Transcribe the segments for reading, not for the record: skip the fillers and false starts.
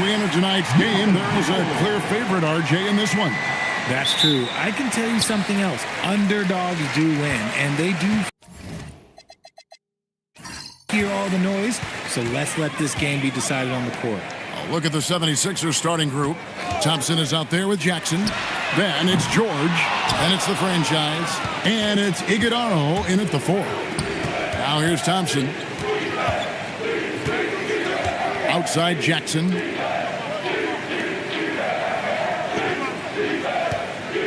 we enter tonight's game, there is a clear favorite, RJ, in this one. That's true. I can tell you something else. Underdogs do win, and they do hear all the noise, so let's let this game be decided on the court. Look at the 76ers starting group. Thompson is out there with Jackson. Then it's George, and it's the franchise, and it's Iguodala in at the 4. Now here's Thompson. Outside Jackson.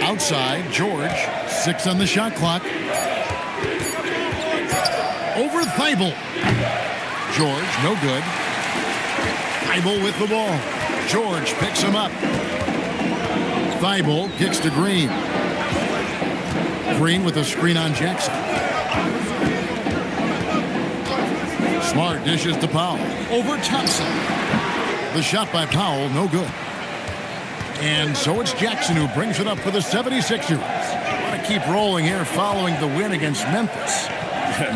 Outside George. 6 on the shot clock. Over Thibault. George, no good. Thibault with the ball. George picks him up. Thibault kicks to Green. Green with a screen on Jackson. Smart dishes to Powell. Over Thompson. The shot by Powell, no good. And so it's Jackson who brings it up for the 76ers. Want to keep rolling here following the win against Memphis.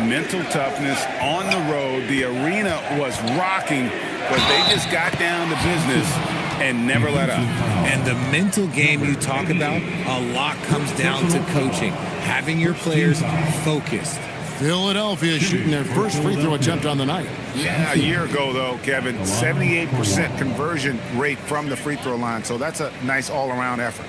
Mental toughness on the road. The arena was rocking, but they just got down to business and never let up. And the mental game you talk about, a lot comes down to coaching, having your players focused. Philadelphia shooting their first free throw attempt on the night. Yeah, a year ago, though, Kevin, 78% conversion rate from the free throw line, so that's a nice all-around effort.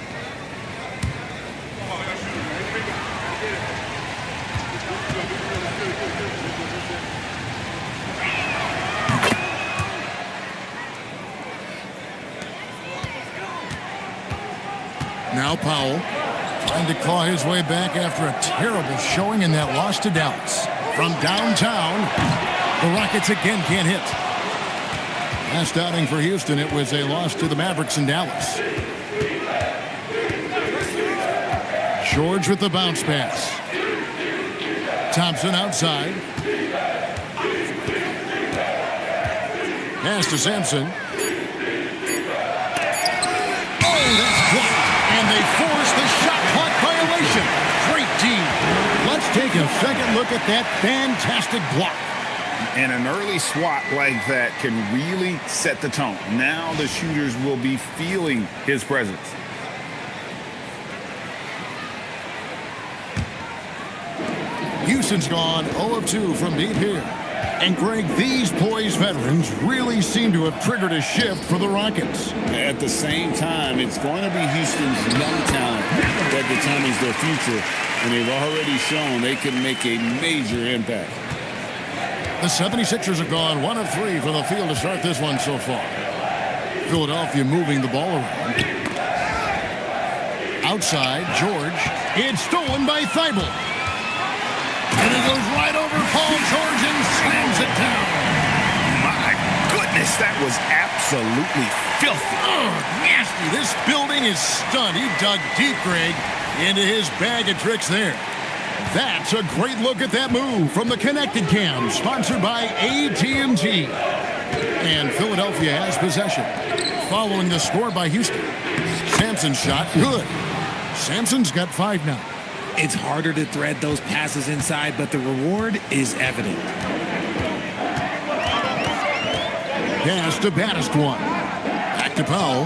Now Powell trying to claw his way back after a terrible showing in that loss to Dallas. From downtown, the Rockets again can't hit. Last outing for Houston, it was a loss to the Mavericks in Dallas. George with the bounce pass. Thompson outside. Pass to Sampson. Oh, that's blocked. And they force the shot clock violation. Great D. Let's take a second look at that fantastic block. And an early swat like that can really set the tone. Now the shooters will be feeling his presence. Houston's gone 0 of 2 from deep here. And, Greg, these poised veterans really seem to have triggered a shift for the Rockets. At the same time, it's going to be Houston's young talent that determines their future, and they've already shown they can make a major impact. The 76ers have gone 1 of 3 from the field to start this one so far. Philadelphia moving the ball around. Outside, George. It's stolen by Thibault. And it goes right over Paul George and slams it down. My goodness, that was absolutely filthy. Oh, nasty. This building is stunned. He dug deep, Greg, into his bag of tricks there. That's a great look at that move from the Connected Cam, sponsored by AT&T. And Philadelphia has possession. Following the score by Houston. Sampson's shot, good. Sampson's got 5 now. It's harder to thread those passes inside, but the reward is evident. Pass to Baddest one. Back to Powell.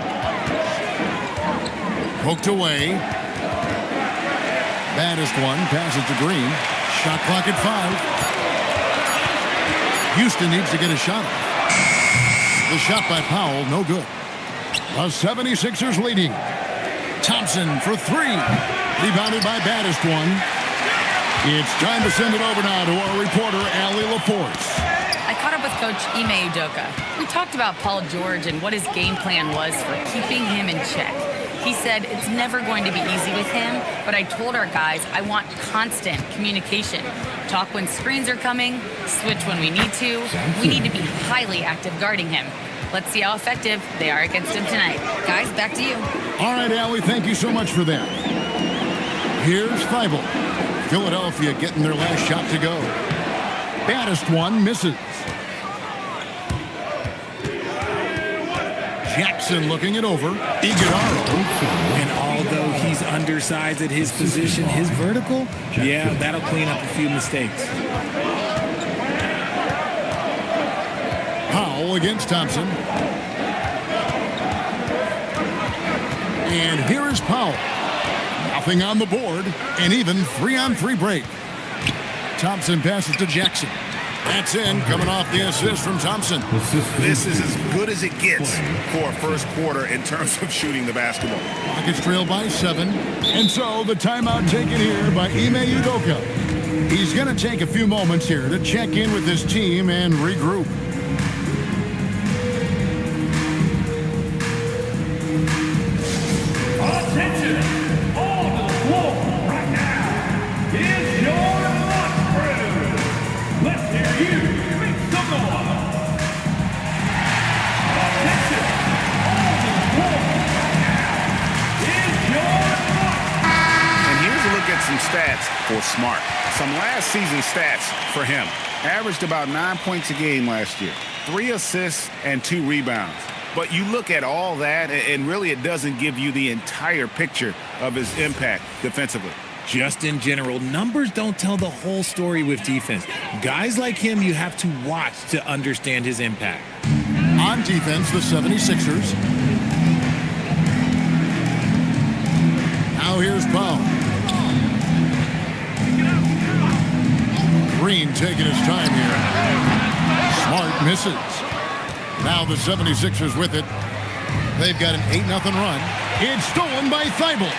Poked away. Baddest one passes to Green. Shot clock at 5. Houston needs to get a shot off. The shot by Powell, no good. The 76ers leading. Thompson for 3. Rebounded by Baddest one. It's time to send it over now to our reporter, Allie LaForce. I caught up with Coach Ime Udoka. We talked about Paul George and what his game plan was for keeping him in check. He said it's never going to be easy with him, but I told our guys I want constant communication. Talk when screens are coming, switch when we need to. We need to be highly active guarding him. Let's see how effective they are against him tonight. Guys, back to you. All right, Allie, thank you so much for that. Here's Thibault. Philadelphia getting their last shot to go. Baddest one misses. Jackson looking it over. Iguodala. And although he's undersized at his position, his vertical, yeah, that'll clean up a few mistakes. Powell against Thompson. And here is Powell. Nothing on the board, and even 3-on-3 break. Thompson passes to Jackson. That's in, coming off the assist from Thompson. This is as good as it gets for a first quarter in terms of shooting the basketball. Rockets trail by 7. And so the timeout taken here by Ime Udoka. He's going to take a few moments here to check in with his team and regroup. Attention! On the floor right now is your lunch crew. Let's hear you make some noise. Attention! On the floor right now is your lunch. And here's a look at some stats for Smart. Some last season stats for him. Averaged about 9 points a game last year. 3 assists and 2 rebounds. But you look at all that, and really it doesn't give you the entire picture of his impact defensively. Just in general, numbers don't tell the whole story with defense. Guys like him, you have to watch to understand his impact. On defense, the 76ers. Now here's Powell. Green taking his time here. Smart misses. Now the 76ers with it. They've got an 8-0 run. It's stolen by Thibault.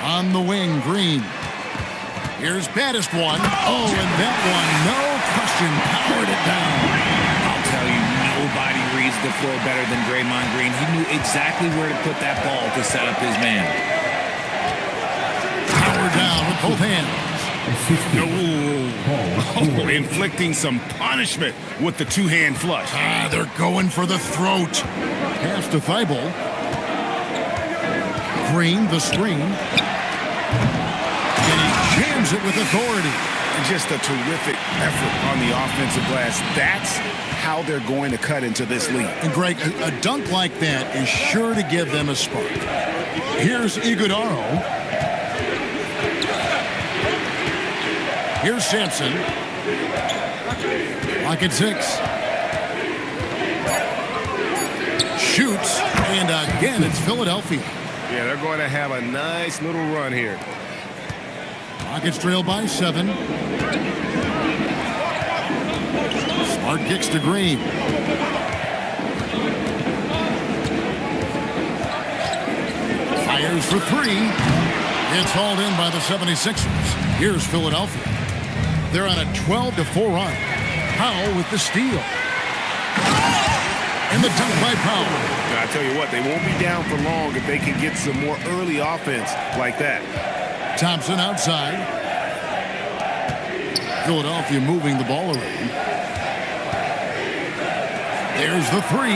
On the wing, Green. Here's baddest one. Oh, and that one, no question, powered it down. I'll tell you, nobody reads the floor better than Draymond Green. He knew exactly where to put that ball to set up his man. Power down with both hands. Oh, inflicting some punishment with the two-hand flush. They're going for the throat. Pass to Thibault. Green, the screen. And he jams it with authority. Just a terrific effort on the offensive glass. That's how they're going to cut into this lead. And Greg, a dunk like that is sure to give them a spark. Here's Iguodaro. Here's Sampson. Lock at 6. Shoots. And again, it's Philadelphia. Yeah, they're going to have a nice little run here. Rockets trail by 7. Smart kicks to Green. Fires for 3. It's hauled in by the 76ers. Here's Philadelphia. They're on a 12-4 run. Powell with the steal. And the dunk by Powell. I tell you what, they won't be down for long if they can get some more early offense like that. Thompson outside. Philadelphia moving the ball around. There's the 3.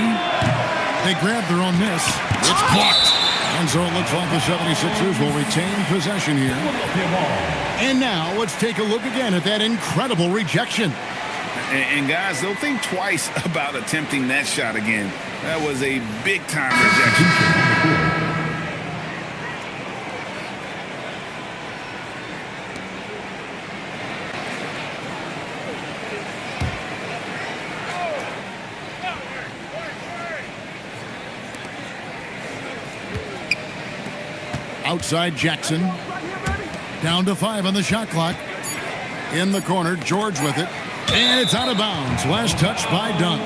They grab their own miss. It's blocked. And so it looks like the 76ers will retain possession here. And now let's take a look again at that incredible rejection. And guys, they'll think twice about attempting that shot again. That was a big-time rejection. Outside Jackson. Down to 5 on the shot clock. In the corner, George with it. And it's out of bounds. Last touch by Dunn.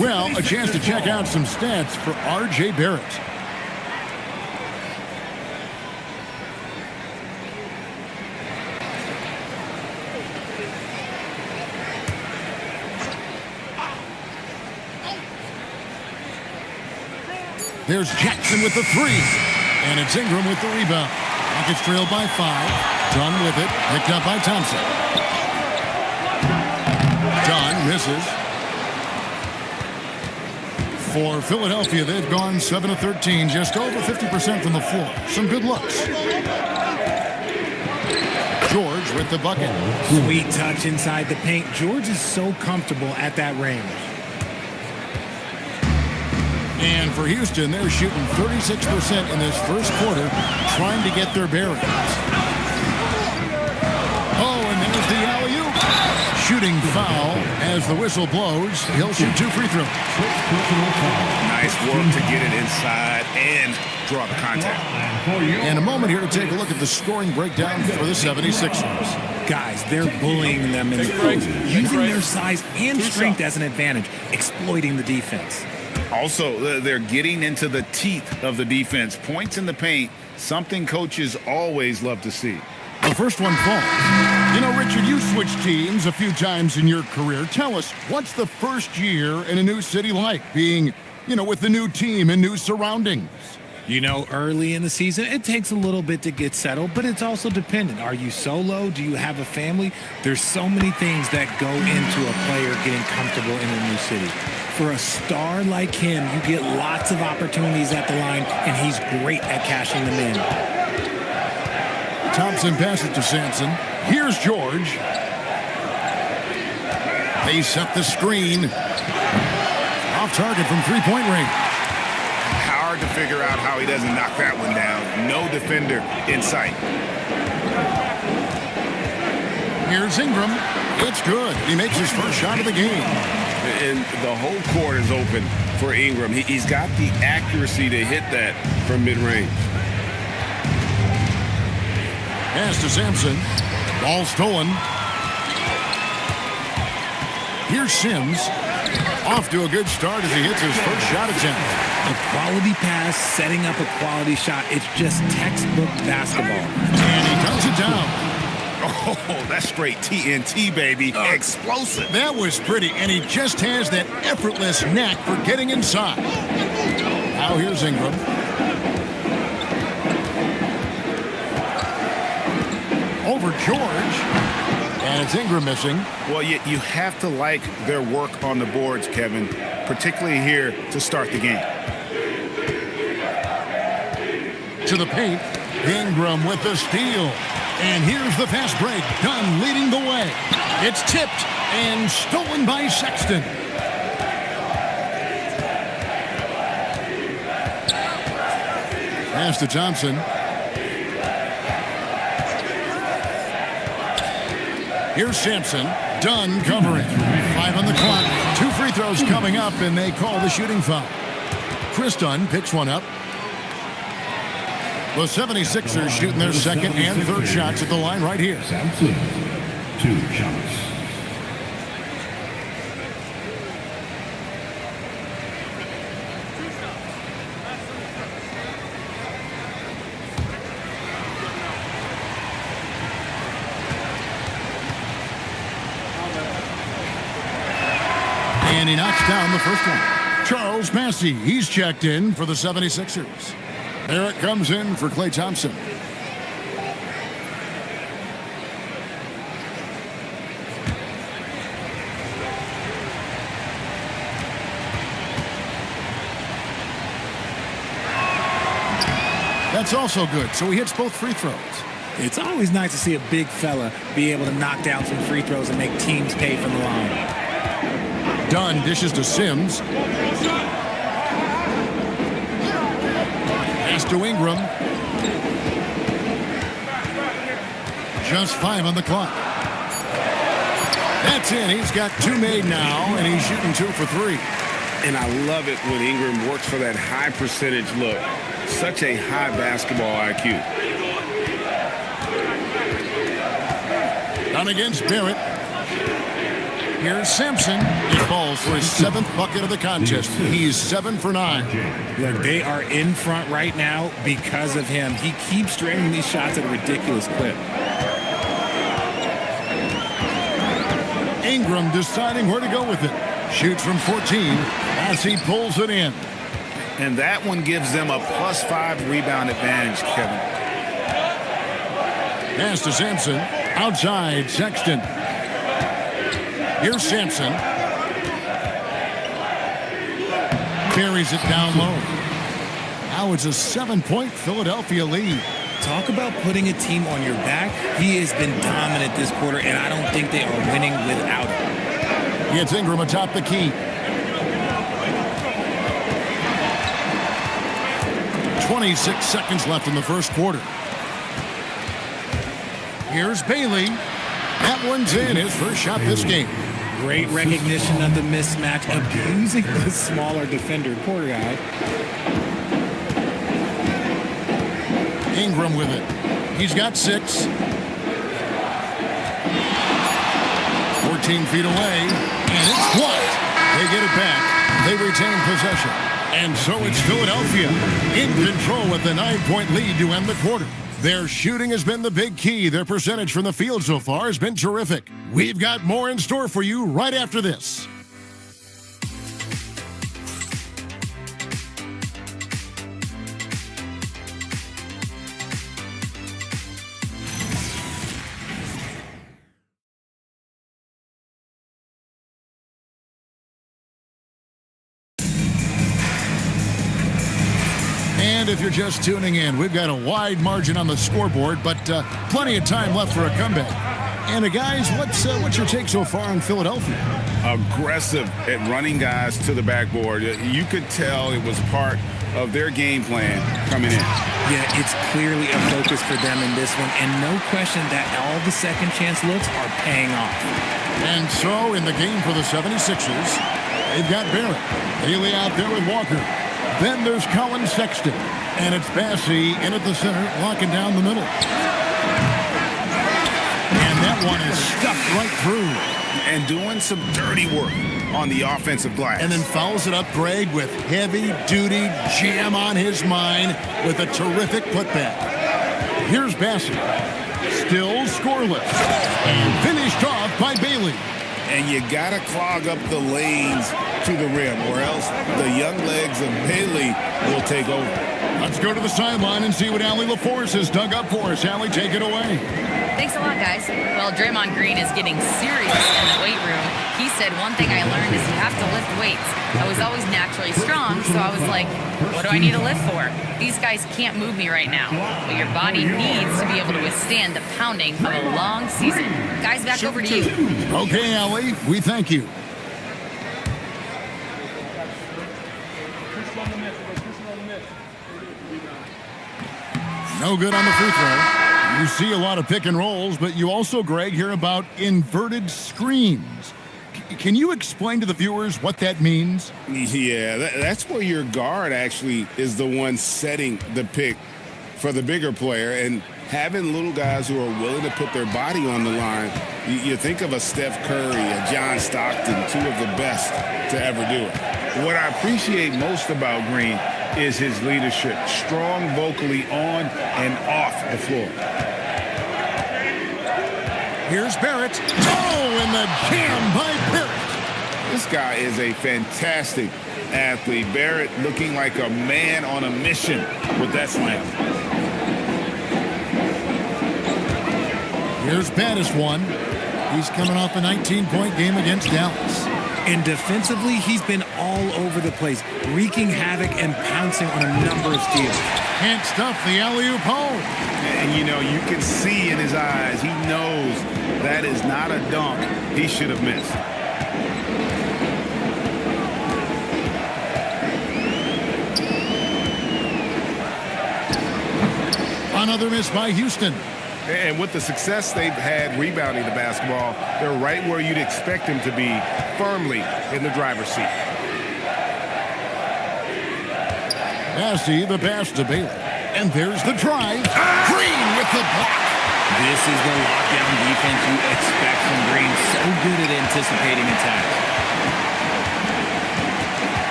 Well, a chance to check out some stats for R.J. Barrett. There's Jackson with the 3. And it's Ingram with the rebound. Rockets trailed by 5. Dunn with it. Picked up by Thompson. Dunn misses. For Philadelphia, they've gone 7 of 13, just over 50% from the floor. Some good looks. George with the bucket. Sweet touch inside the paint. George is so comfortable at that range. And for Houston, they're shooting 36% in this first quarter, trying to get their bearings. Oh, and there's the alley-oop. Shooting foul as As the whistle blows, he'll shoot 2 free throws. Nice work to get it inside and draw the contact. And a moment here to take a look at the scoring breakdown for the 76ers. Guys, they're bullying them in the post, using their size and strength as an advantage, exploiting the defense. Also, they're getting into the teeth of the defense. Points in the paint, something coaches always love to see. The first one falls. You know, Richard, you switched teams a few times in your career. Tell us, what's the first year in a new city like, being, with the new team and new surroundings? Early in the season, it takes a little bit to get settled, but it's also dependent. Are you solo? Do you have a family? There's so many things that go into a player getting comfortable in a new city. For a star like him, you get lots of opportunities at the line, and he's great at cashing them in. Thompson passes to Sampson. Here's George. They set the screen. Off target from three-point range. Hard to figure out how he doesn't knock that one down. No defender in sight. Here's Ingram. It's good. He makes his first shot of the game. And the whole court is open for Ingram. He's got the accuracy to hit that from mid-range. Pass to Sampson. Ball stolen. Here's Sims. Off to a good start as he hits his first shot attempt. A quality pass, setting up a quality shot. It's just textbook basketball. And he cuts it down. Oh, that's straight TNT, baby. Explosive. That was pretty, and he just has that effortless knack for getting inside. Now here's Ingram. Over George. And it's Ingram missing. Well, you have to like their work on the boards, Kevin, particularly here to start the game. To the paint. Ingram with the steal. And here's the fast break. Dunn leading the way. It's tipped and stolen by Sexton. Pass to Thompson. Here's Sampson. Dunn covering. 5 on the clock. 2 free throws coming up, and they call the shooting foul. Chris Dunn picks one up. The 76ers shooting their second and third shots at the line right here. Sampson, 2 shots. And he knocks down the first one. Charles Massey, he's checked in for the 76ers. There it comes in for Klay Thompson. That's also good, so he hits both free throws. It's always nice to see a big fella be able to knock down some free throws and make teams pay from the line. Dunn dishes to Sims. Pass to Ingram. Just 5 on the clock. That's in. He's got 2 made now, and he's shooting 2 for 3. And I love it when Ingram works for that high percentage look. Such a high basketball IQ. Dunn against Barrett. Here's Sampson. He falls for his 7th bucket of the contest. He's 7 for 9. Look, they are in front right now because of him. He keeps draining these shots at a ridiculous clip. Ingram deciding where to go with it. Shoots from 14 as he pulls it in. And that one gives them a +5 rebound advantage, Kevin. Pass to Sampson. Outside, Sexton. Here's Sampson. Carries it down low. Now it's a 7-point Philadelphia lead. Talk about putting a team on your back. He has been dominant this quarter, and I don't think they are winning without him. Gets Ingram atop the key. 26 seconds left in the first quarter. Here's Bailey. That one's in, his first shot this game. Great recognition of the mismatch, abusing the smaller defender. Poor guy. Ingram with it. He's got 6. 14 feet away, and it's blocked. They get it back. They retain possession. And so it's Philadelphia in control with the 9-point lead to end the quarter. Their shooting has been the big key. Their percentage from the field so far has been terrific. We've got more in store for you right after this. And if you're just tuning in, we've got a wide margin on the scoreboard, but plenty of time left for a comeback. And guys, what's your take so far on Philadelphia? Aggressive at running guys to the backboard. You could tell it was part of their game plan coming in. Yeah, it's clearly a focus for them in this one, and no question that all the second chance looks are paying off. And so in the game for the 76ers, they've got Barrett. Haley out there with Walker. Then there's Colin Sexton. And it's Bassey in at the center, locking down the middle. And that one is stuck right through. And doing some dirty work on the offensive glass. And then follows it up, Greg, with heavy-duty jam on his mind with a terrific putback. Here's Bassey. Still scoreless. And finished off by Bailey. And you got to clog up the lanes to the rim, or else the young legs of Bailey will take over. Let's go to the sideline and see what Allie LaForce has dug up for us. Allie, take it away. Thanks a lot, guys. Well, Draymond Green is getting serious in the weight room. He said one thing I learned is you have to lift weights. I was always naturally strong, so I was like, what do I need to lift for? These guys can't move me right now. But your body needs to be able to withstand the pounding of a long season. Guys, back over to you. Okay, Allie, we thank you. No good on the free throw. You see a lot of pick and rolls, but you also, Greg, hear about inverted screens. Can you explain to the viewers what that means? Yeah, that's where your guard actually is the one setting the pick for the bigger player, and having little guys who are willing to put their body on the line. You think of a Steph Curry, a John Stockton, two of the best to ever do it. What I appreciate most about Green is his leadership, strong vocally on and off the floor. Here's Barrett. Oh, and the jam by Barrett. This guy is a fantastic athlete. Barrett looking like a man on a mission with that slam. Here's Battis one. He's coming off a 19-point game against Dallas. And defensively, he's been all over the place, wreaking havoc and pouncing on a number of steals. Can't stuff the alley-oop home. And, you know, you can see in his eyes, he knows that is not a dunk he should have missed. Another miss by Houston. And with the success they've had rebounding the basketball, they're right where you'd expect them to be, firmly in the driver's seat. Bassey, the pass to Bailey. And there's the drive. Green with the block. This is the lockdown defense you expect from Green. So good at anticipating attacks.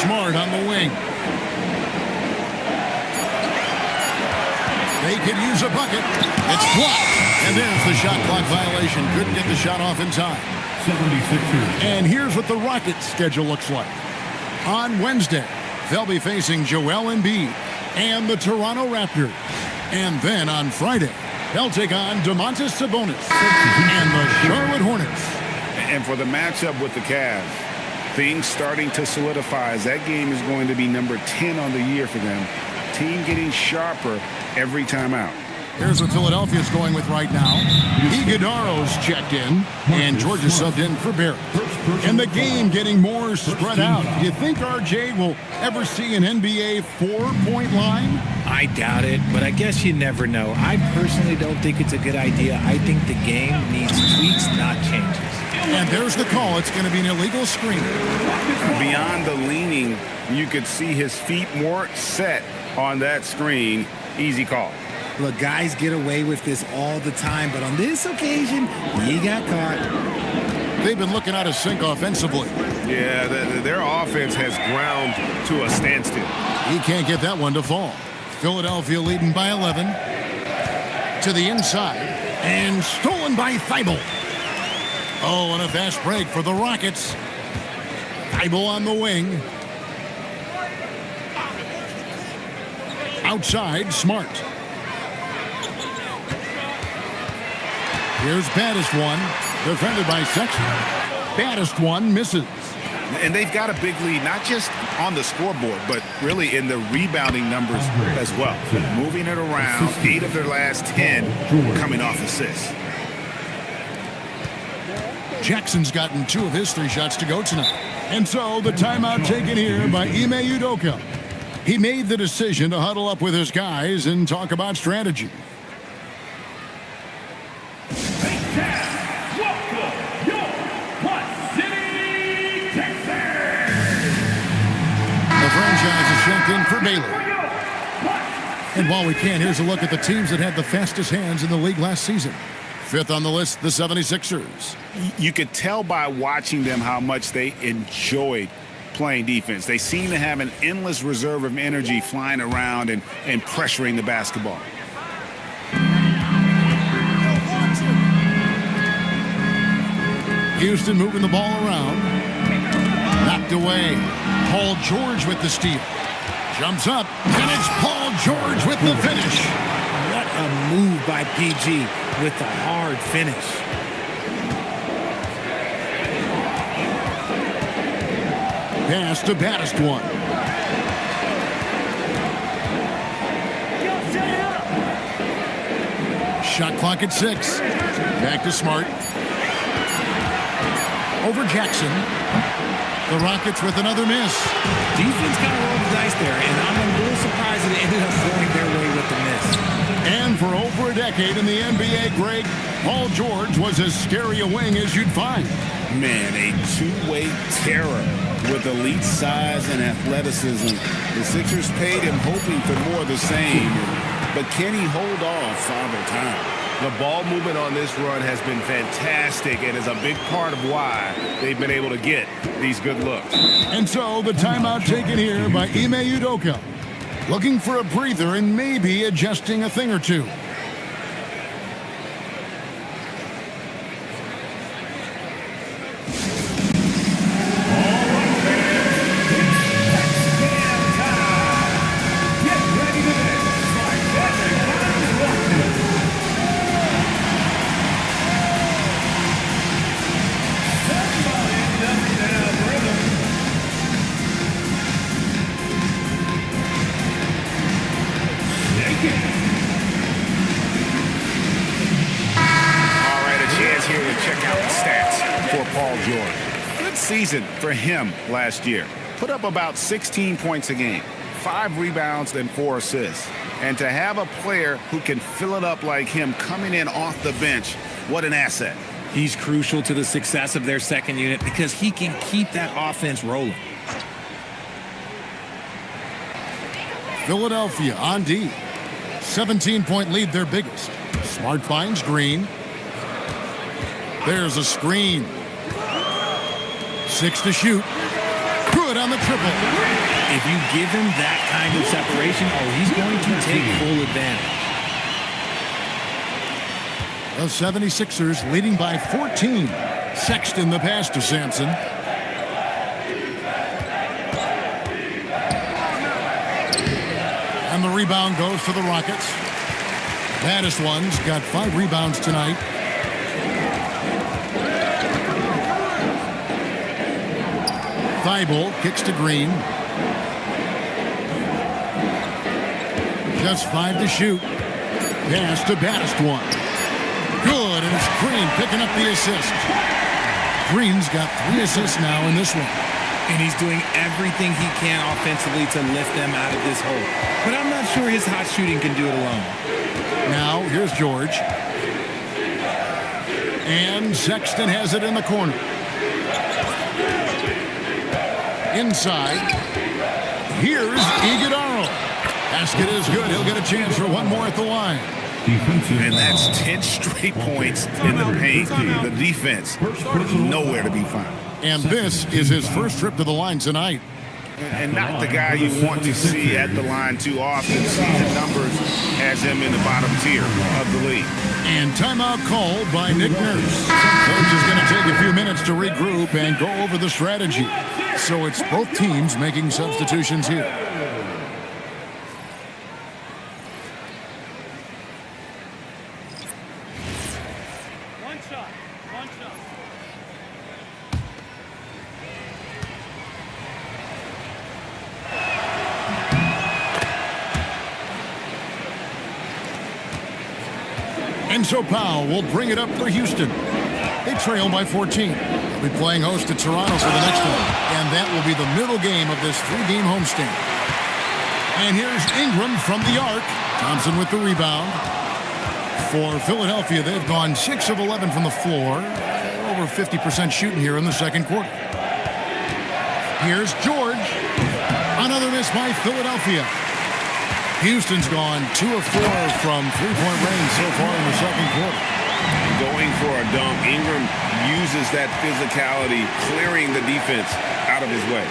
Smart on the wing. They could use a bucket. It's blocked. And there's the shot clock violation. Couldn't get the shot off in time. 76ers. And here's what the Rockets' schedule looks like. On Wednesday, they'll be facing Joel Embiid and the Toronto Raptors. And then on Friday, they'll take on Domantas Sabonis and the Charlotte Hornets. And for the matchup with the Cavs, things starting to solidify as that game is going to be number 10 on the year for them. Team getting sharper every time out. Here's what Philadelphia's going with right now. Iguodaro's checked in, and Georgia subbed in for Barrett. And the game getting more spread out. Do you think RJ will ever see an NBA 4-point line? I doubt it, but I guess you never know. I personally don't think it's a good idea. I think the game needs tweaks, not changes. And there's the call. It's going to be an illegal screen. Beyond the leaning, you could see his feet more set on that screen. Easy call. Look, guys get away with this all the time, but on this occasion, he got caught. They've been looking out of sync offensively. Yeah, their offense has ground to a standstill. He can't get that one to fall. Philadelphia leading by 11. To the inside. And stolen by Thibault. Oh, and a fast break for the Rockets. Thibault on the wing. Outside, Smart. Here's baddest one, defended by Sexton. Baddest one misses. And they've got a big lead, not just on the scoreboard, but really in the rebounding numbers as well. Moving it around, 8 of their last 10 coming off assists. Jackson's gotten 2 of his 3 shots to go tonight. And so the timeout taken here by Ime Udoka. He made the decision to huddle up with his guys and talk about strategy. The franchise is checked in for Baylor. And while we can, here's a look at the teams that had the fastest hands in the league last season. 5th on the list, the 76ers. You could tell by watching them how much they enjoyed playing defense. They seem to have an endless reserve of energy flying around and pressuring the basketball. Houston moving the ball around. Knocked away. Paul George with the steal. Jumps up, and it's Paul George with the finish. What a move by PG with the hard finish. Pass to baddest one. Shot clock at 6. Back to Smart. Over Jackson. The Rockets with another miss. Defense kind of rolled the dice there, and I'm a little surprised that it ended up going their way with the miss. And for over a decade in the NBA, Greg, Paul George was as scary a wing as you'd find. Man, a two-way terror with elite size and athleticism. The Sixers paid him hoping for more of the same, but can he hold off Father Time? The ball movement on this run has been fantastic and is a big part of why they've been able to get these good looks. And so the timeout taken here by Ime Udoka. Looking for a breather and maybe adjusting a thing or two. Season for him last year. Put up about 16 points a game, 5 rebounds, and 4 assists. And to have a player who can fill it up like him coming in off the bench, what an asset. He's crucial to the success of their second unit because he can keep that offense rolling. Philadelphia on D. 17-point lead, their biggest. Smart finds Green. There's a screen. 6 to shoot. Good on the triple. If you give him that kind of separation, he's going to take full advantage. The 76ers leading by 14. Sexton the pass to Sampson. And the rebound goes to the Rockets. Baddest one's got 5 rebounds tonight. Thibault kicks to Green. Just 5 to shoot. Pass to Baddest one. Good, and it's Green picking up the assist. Green's got 3 assists now in this one. And he's doing everything he can offensively to lift them out of this hole. But I'm not sure his hot shooting can do it alone. Now, here's George. And Sexton has it in the corner. Inside. Here's Iguodala. Basket is good. He'll get a chance for one more at the line. And that's 10 straight points in the paint. The defense, nowhere to be found. And this is his first trip to the line tonight. And not the guy you want to see at the line too often. Season numbers has him in the bottom tier of the league. And timeout called by Nick Nurse. Coach is going to take a few minutes to regroup and go over the strategy. So it's both teams making substitutions here. And so Powell will bring it up for Houston. They trail by 14. They'll be playing host to Toronto for the next one. And that will be the middle game of this 3-game homestand. And here's Ingram from the arc. Thompson with the rebound. For Philadelphia, they've gone 6 of 11 from the floor. Over 50% shooting here in the second quarter. Here's George. Another miss by Philadelphia. Houston's gone 2 of 4 from three-point range so far in the second quarter. Going for a dunk, Ingram uses that physicality, clearing the defense out of his way.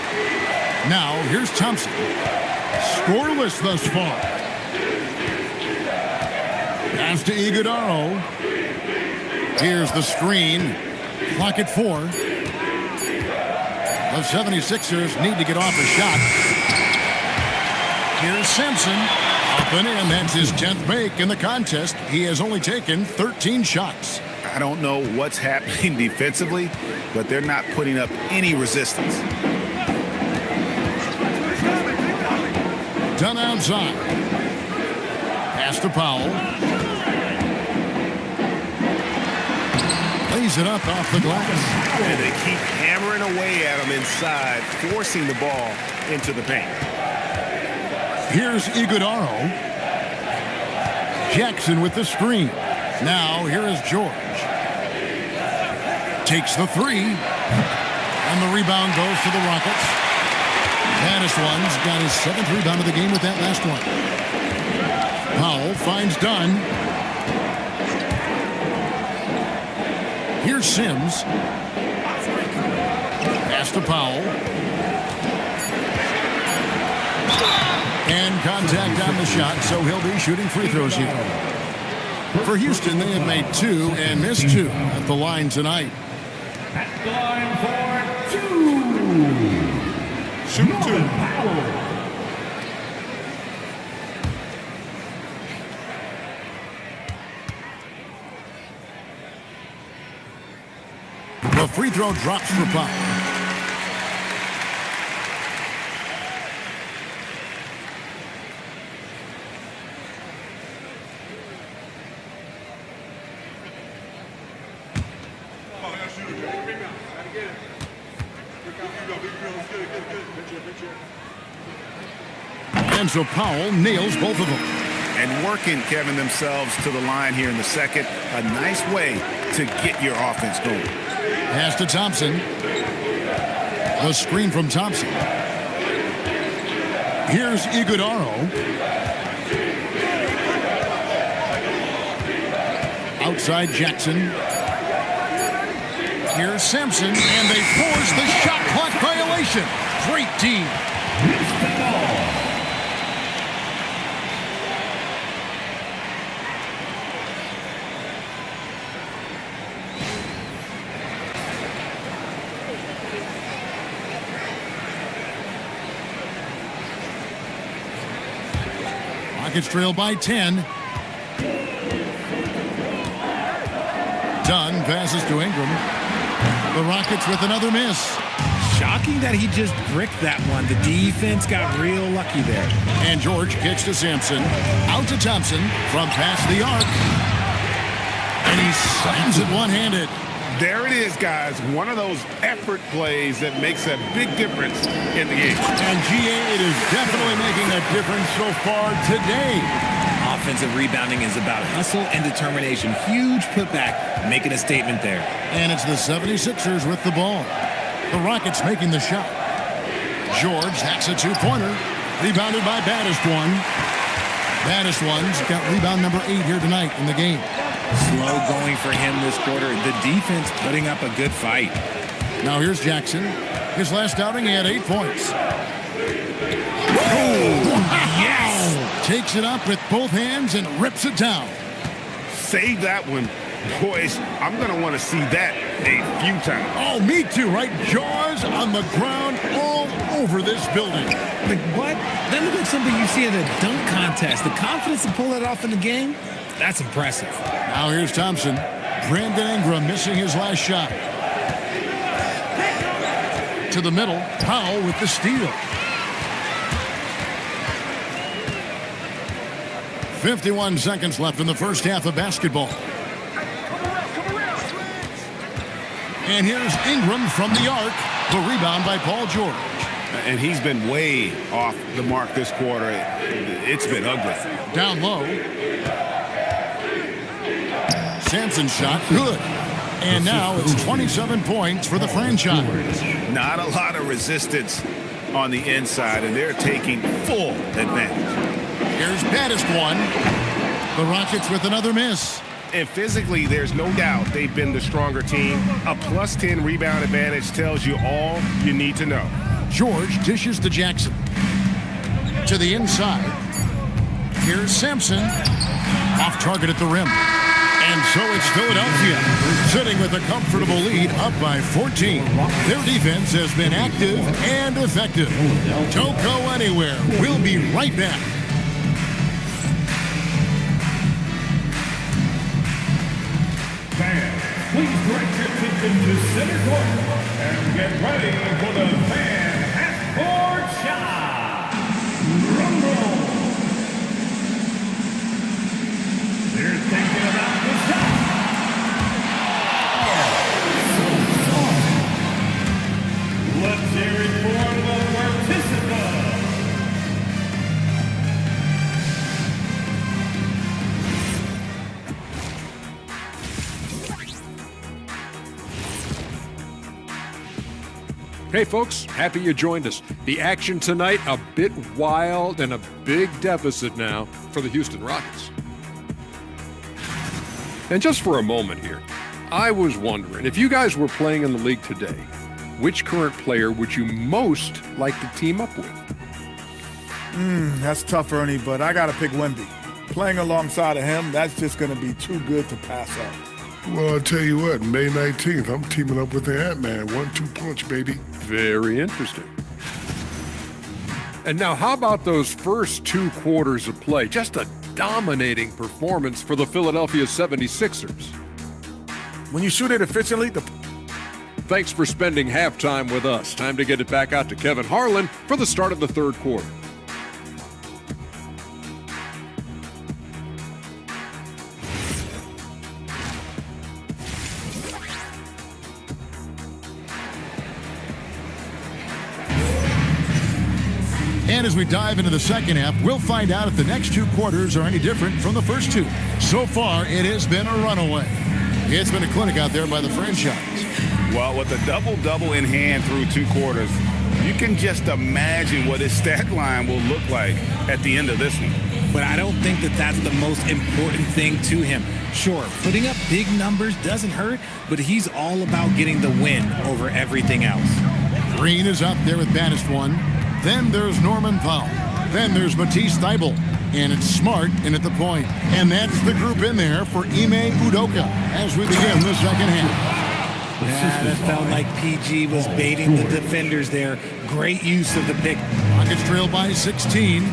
Now, here's Thompson. Scoreless thus far. Pass to Iguodala. Here's the screen. Clock at 4. The 76ers need to get off a shot. Here's Simpson. Up and in. That's his 10th make in the contest. He has only taken 13 shots. I don't know what's happening defensively, but they're not putting up any resistance. Done outside. Pass to Powell. Lays it up off the glass. And they keep hammering away at him inside, forcing the ball into the paint. Here's Iguodala. Jackson with the screen. Now, here is George. Takes the 3. And the rebound goes to the Rockets. Baddest one's got his 7th rebound of the game with that last one. Powell finds Dunn. Here's Sims. Pass to Powell. And contact on the shot, so he'll be shooting free throws here. For Houston, they have made 2 and missed 2 at the line tonight. At the line for 2. Shoot 2. The free throw drops for Powell. And so Powell nails both of them. And working, Kevin, themselves to the line here in the second. A nice way to get your offense going. Pass to Thompson. The screen from Thompson. Here's Iguodala. Outside Jackson. Here's Simpson, and they force the shot clock violation. Great team. Rockets trail by 10. Dunn passes to Ingram. The Rockets with another miss. Shot shocking that he just bricked that one. The defense got real lucky there. And George kicks to Sampson. Out to Thompson from past the arc. And he slams it one-handed. There it is, guys. One of those effort plays that makes a big difference in the game. And G8 is definitely making a difference so far today. Offensive rebounding is about hustle and determination. Huge putback, making a statement there. And it's the 76ers with the ball. The Rockets making the shot. George, that's a two-pointer. Rebounded by Baddest One. Baddest One's got rebound number 8 here tonight in the game. Slow going for him this quarter. The defense putting up a good fight. Now here's Jackson. His last outing, he had 8 points. Yes! Takes it up with both hands and rips it down. Save that one. Boys, I'm going to want to see that a few times. Oh, me too, right? Jaws on the ground all over this building. Like what? That looks like something you see at a dunk contest. The confidence to pull that off in the game, that's impressive. Now here's Thompson. Brandon Ingram missing his last shot. To the middle, Powell with the steal. 51 seconds left in the first half of basketball. And here's Ingram from the arc. The rebound by Paul George. And he's been way off the mark this quarter. It's been ugly. Down low. Sampson's shot, good. And now it's 27 points for the franchise. Not a lot of resistance on the inside, and they're taking full advantage. Here's Baddest One. The Rockets with another miss. And physically, there's no doubt they've been the stronger team. A plus 10 rebound advantage tells you all you need to know. George dishes to Jackson. To the inside. Here's Sampson. Off target at the rim. And so it's Philadelphia, sitting with a comfortable lead, up by 14. Their defense has been active and effective. Don't go anywhere. We'll be right back. Fans, please direct your attention to center court and get ready for the fan half-court shot. Rumble. They're thinking about the shot. Let's hear it for the participant. Hey folks, happy you joined us. The action tonight, a bit wild and a big deficit now for the Houston Rockets. And just for a moment here, I was wondering, if you guys were playing in the league today, which current player would you most like to team up with? That's tough, Ernie, but I got to pick Wemby. Playing alongside of him, that's just going to be too good to pass up. Well, I'll tell you what, May 19th, I'm teaming up with the Ant-Man. 1-2 punch, baby. Very interesting. And now, how about those first 2 quarters of play? Just a dominating performance for the Philadelphia 76ers. When you shoot it efficiently, Thanks for spending halftime with us. Time to get it back out to Kevin Harlan for the start of the third quarter. And as we dive into the second half, we'll find out if the next 2 quarters are any different from the first 2. So far, it has been a runaway. It's been a clinic out there by the franchise. Well, with a double-double in hand through 2 quarters, you can just imagine what his stat line will look like at the end of this one. But I don't think that that's the most important thing to him. Sure, putting up big numbers doesn't hurt, but he's all about getting the win over everything else. Green is up there with Baddest One. Then there's Norman Powell. Then there's Matisse Thybulle. And it's Smart in at the point. And that's the group in there for Ime Udoka as we begin the second half. Yeah, that felt like PG was baiting the defenders there. Great use of the pick. Rockets trail by 16.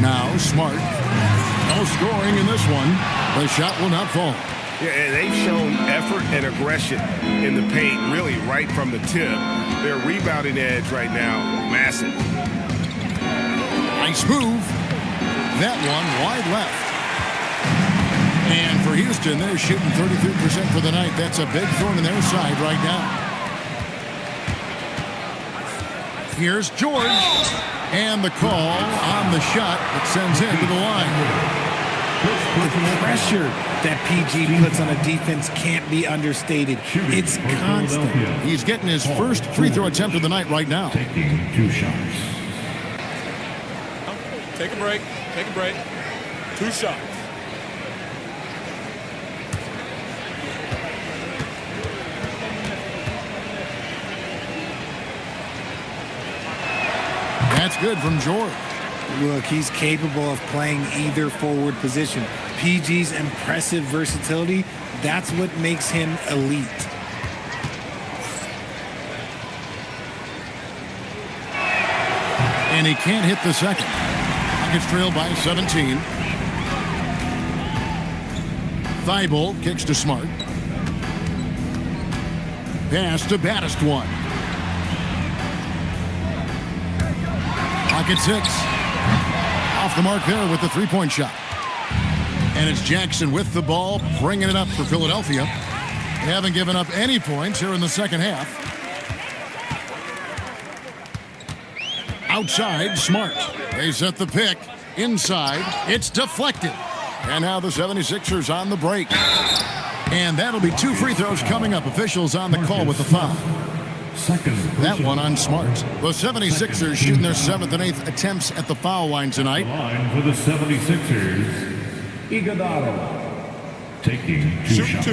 Now Smart. No scoring in this one. The shot will not fall. Yeah, they've shown effort and aggression in the paint, really right from the tip. Their rebounding edge right now, massive. Nice move. That one wide left. And for Houston, they're shooting 33% for the night. That's a big thorn in their side right now. Here's George. And the call on the shot that sends him to the line. The pressure that PG puts on a defense can't be understated. It's constant. He's getting his first free throw attempt of the night right now. Taking 2 shots. Take a break. Take a break. 2 shots. That's good from George. Look, he's capable of playing either forward position. PG's impressive versatility, that's what makes him elite. And he can't hit the second. Rockets trail by 17. Thibault kicks to Smart. Pass to Baddest one. Rockets 6. Off the mark there with the three-point shot. And it's Jackson with the ball, bringing it up for Philadelphia. They haven't given up any points here in the second half. Outside, Smart. They set the pick. Inside, it's deflected. And now the 76ers on the break. And that'll be 2 free throws coming up. Officials on the call with the foul. That one on Smart. The 76ers shooting their 7th and 8th attempts at the foul line tonight. Line for the 76ers, Iguodala, taking 2 shots.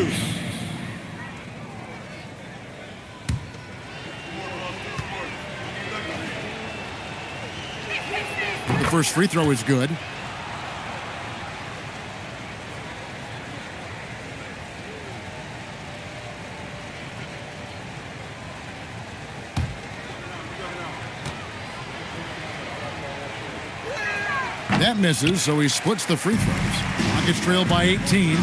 The first free throw is good. That misses, so he splits the free throws. Rockets trail by 18.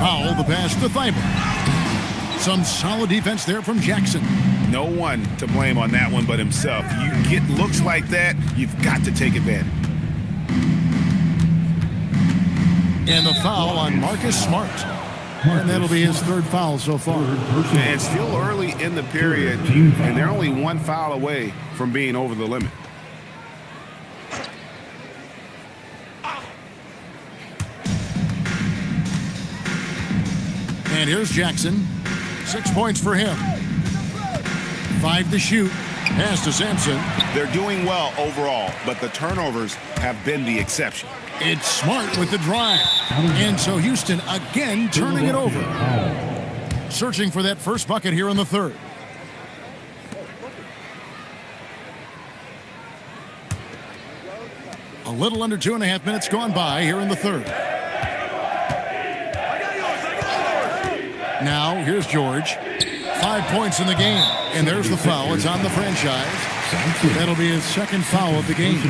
Powell, the pass to Thibault. Some solid defense there from Jackson. No one to blame on that one but himself. You get looks like that, you've got to take advantage. And the foul on Marcus Smart. And that'll be his 3rd foul so far. And still early in the period, and they're only 1 foul away from being over the limit. And here's Jackson. 6 points for him. 5 to shoot. Pass to Sampson. They're doing well overall, but the turnovers have been the exception. It's Smart with the drive. And so Houston again turning it over. Searching for that first bucket here in the 3rd. A little under 2.5 minutes gone by here in the 3rd. Now, here's George. 5 points in the game. And there's the foul. It's on the franchise. That'll be his 2nd foul of the game.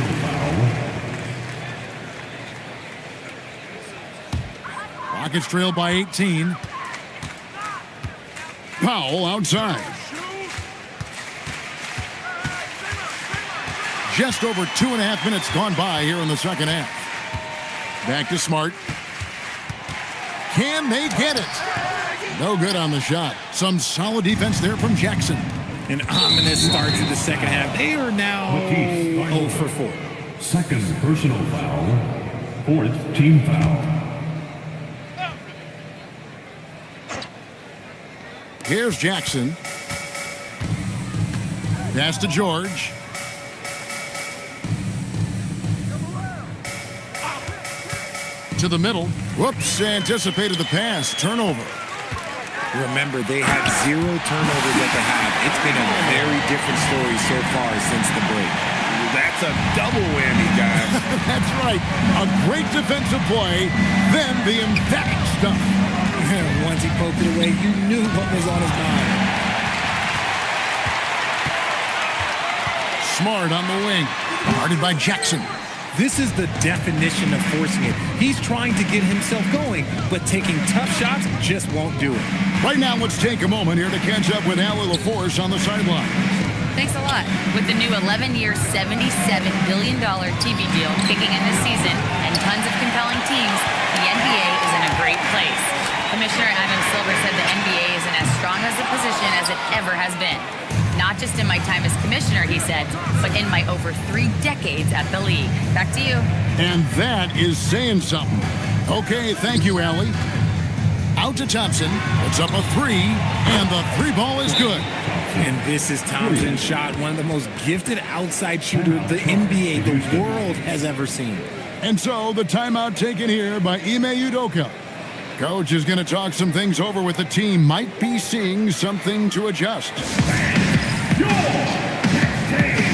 Rockets trail by 18. Powell outside. Just over 2.5 minutes gone by here in the second half. Back to Smart. Can they get it? No good on the shot. Some solid defense there from Jackson. An ominous start to the second half. They are now 0 for 4. 2nd personal foul, 4th team foul. Here's Jackson. Pass to George. To the middle. Whoops, anticipated the pass. Turnover. Remember, they had 0 turnovers at the half. It's been a very different story so far since the break. That's a double whammy, guys. That's right. A great defensive play, then the emphatic stuff. Once he poked it away, you knew what was on his mind. Smart on the wing. Guarded by Jackson. This is the definition of forcing it. He's trying to get himself going, but taking tough shots just won't do it. Right now, let's take a moment here to catch up with Allie LaForce on the sideline. Thanks a lot. With the new 11-year, $77 billion TV deal kicking in this season and tons of compelling teams, the NBA is in a great place. Commissioner Adam Silver said the NBA is in as strong as a position as it ever has been. Not just in my time as commissioner, he said, but in my over 3 decades at the league. Back to you. And that is saying something. Okay, thank you, Allie. Out to Thompson. It's up a 3, and the 3 ball is good. And this is Thompson's shot, one of the most gifted outside shooters the NBA, the world has ever seen. And so the timeout taken here by Ime Udoka. Coach is going to talk some things over with the team. Might be seeing something to adjust. Your next team.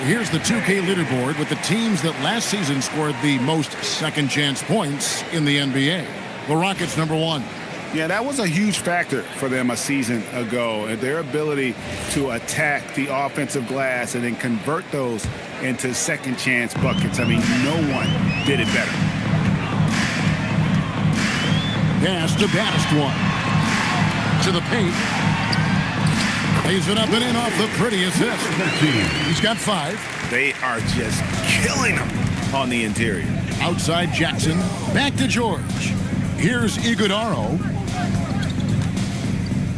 Here's the 2K leaderboard with the teams that last season scored the most second chance points in the NBA. The Rockets number 1. Yeah, that was a huge factor for them a season ago, and their ability to attack the offensive glass and then convert those into second chance buckets. I mean, no one did it better. Pass to baddest one. To the paint. Lays it up and in off the pretty assist. He's got 5. They are just killing them on the interior. Outside Jackson. Back to George. Here's Iguodaro.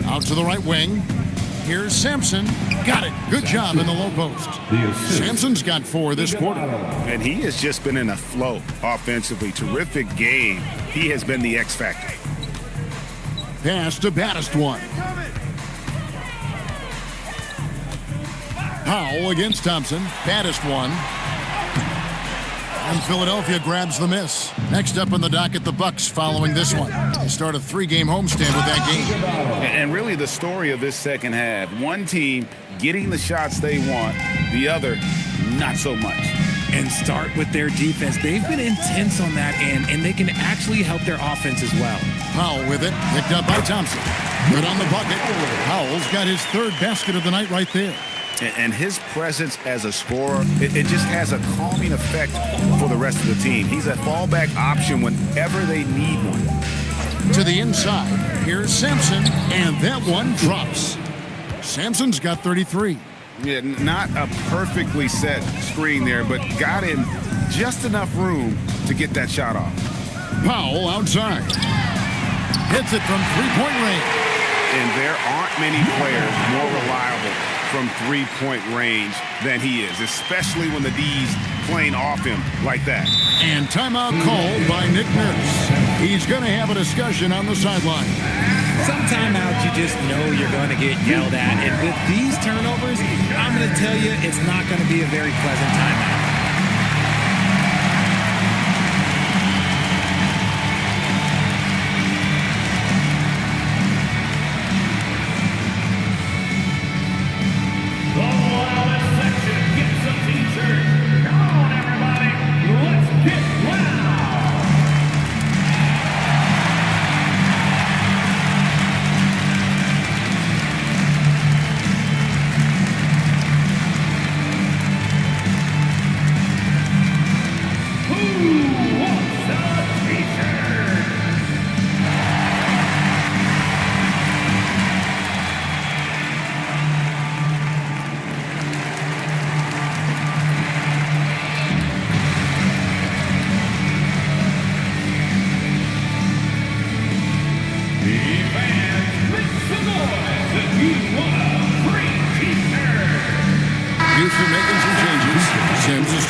Out to the right wing. Here's Sampson. Got it. Good job in the low post. Sampson's got 4 this quarter. And he has just been in a flow offensively. Terrific game. He has been the X factor. Pass to baddest one. Powell against Thompson. Baddest one. And Philadelphia grabs the miss. Next up on the docket, the Bucks following this one. They start a 3-game homestand with that game. And really the story of this second half, one team getting the shots they want, the other not so much. And start with their defense. They've been intense on that end, and they can actually help their offense as well. Powell with it, picked up by Thompson. Good on the bucket. Powell's got his 3rd basket of the night right there. And his presence as a scorer, it just has a calming effect for the rest of the team. He's a fallback option whenever they need one. To the inside, here's Sampson, and that one drops. Sampson's got 33. Yeah, not a perfectly set screen there, but got in just enough room to get that shot off. Powell outside. Hits it from 3-point range. And there aren't many players more reliable from 3-point range than he is, especially when the D's playing off him like that. And timeout called by Nick Nurse. He's going to have a discussion on the sideline. Some timeouts you just know you're going to get yelled at. And with these turnovers, I'm going to tell you it's not going to be a very pleasant timeout.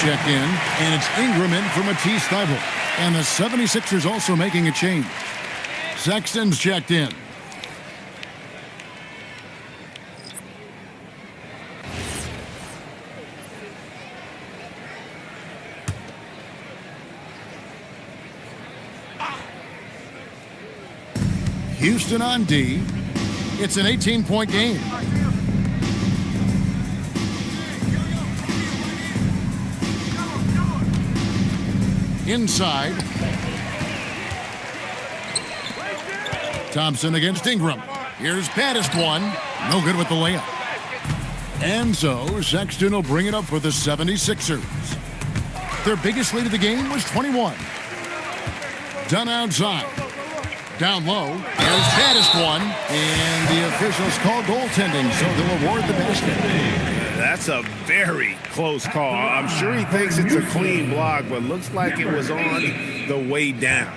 checked in, and it's Ingram in for Matisse Thybulle. And the 76ers also making a change. Sexton's checked in. Houston on D. It's an 18-point game. Inside. Thompson against Ingram. Here's Baddest one. No good with the layup. And so Sexton will bring it up for the 76ers. Their biggest lead of the game was 21. Done outside. Down low. There's Baddest one. And the officials call goaltending, so they'll award the basket. That's a very close call. I'm sure he thinks it's a clean block, but looks like it was on the way down.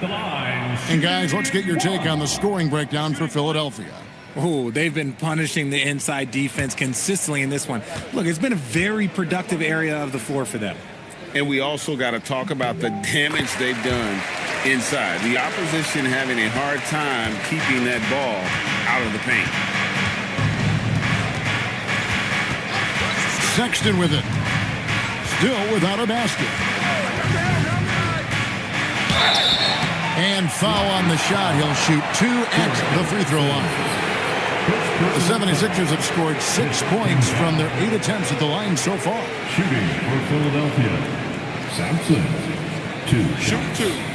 And guys, let's get your take on the scoring breakdown for Philadelphia. Oh, they've been punishing the inside defense consistently in this one. Look, it's been a very productive area of the floor for them. And we also got to talk about the damage they've done inside. The opposition having a hard time keeping that ball out of the paint. Sexton with it. Still without a basket. And foul on the shot. He'll shoot 2 at the free throw line. The 76ers have scored 6 points from their 8 attempts at the line so far. Shooting for Philadelphia. Sampson. 2 shots. Shoot 2.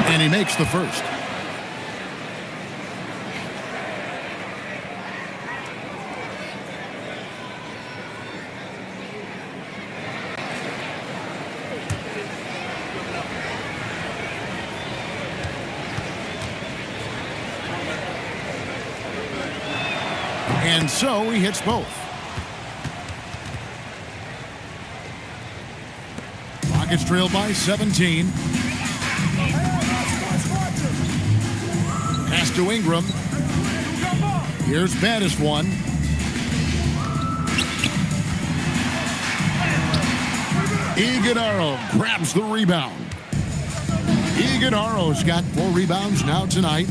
And he makes the first. And so he hits both. Rockets trail by 17. Pass to Ingram. Here's Baddest one. Iguodala grabs the rebound. Iguodala's got 4 rebounds now tonight.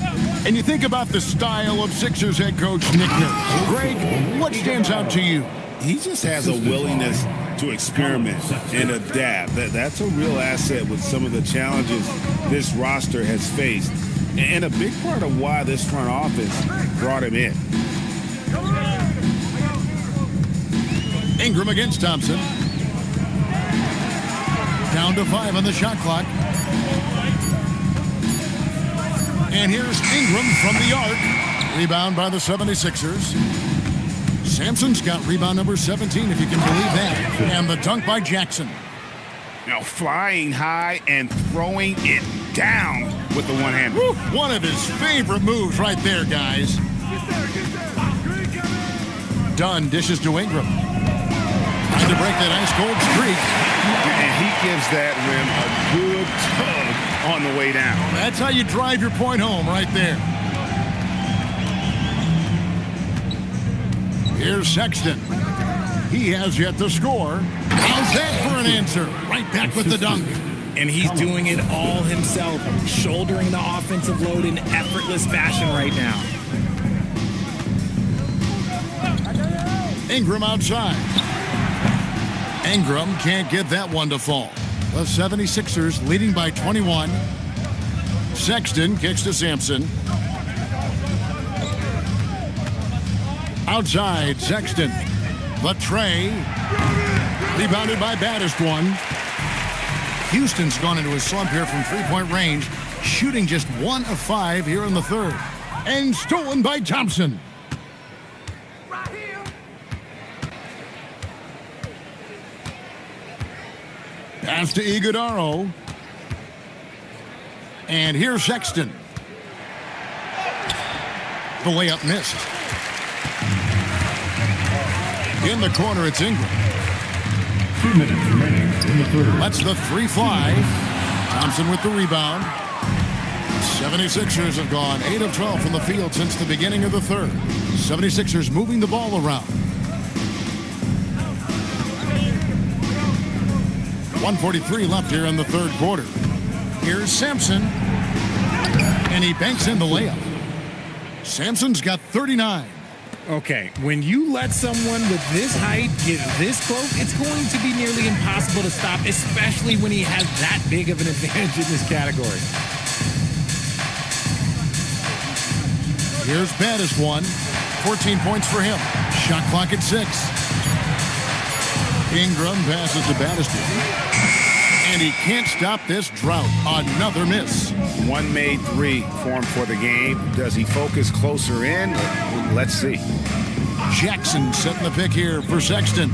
And you think about the style of Sixers head coach Nick Nurse. Greg, what stands out to you? He just has a willingness to experiment and adapt. That's a real asset with some of the challenges this roster has faced. And a big part of why this front office brought him in. Ingram against Thompson. Down to 5 on the shot clock. And here's Ingram from the arc. Rebound by the 76ers. Sampson's got rebound number 17, if you can believe that. And the dunk by Jackson. Now flying high and throwing it down with the one-hand. One of his favorite moves right there, guys. Dunn dishes to Ingram. Trying to break that ice-cold streak. And he gives that rim a good tug on the way down. That's how you drive your point home right there. Here's Sexton. He has yet to score. How's that for an answer? Right back with the dunk. And he's doing it all himself, shouldering the offensive load in effortless fashion right now. Ingram outside. Ingram can't get that one to fall. The 76ers leading by 21. Sexton kicks to Sampson. Outside, Sexton. The tray. Rebounded by Baddest one. Houston's gone into a slump here from three-point range, shooting just 1 of 5 here in the third. And stolen by Thompson. Pass to Iguodala. And here's Sexton. The layup missed. In the corner, it's Ingram. 2 minutes remaining in the third. That's the 3 fly. Thompson with the rebound. 76ers have gone 8 of 12 from the field since the beginning of the third. 76ers moving the ball around. 1:43 left here in the third quarter. Here's Sampson. And he banks in the layup. Sampson's got 39. Okay, when you let someone with this height get this close, it's going to be nearly impossible to stop, especially when he has that big of an advantage in this category. Here's Baddest one. 14 points for him. Shot clock at 6. Ingram passes to Baddest. And he can't stop this drought. Another miss. One made three for him for the game. Does he focus closer in? Let's see. Jackson setting the pick here for Sexton.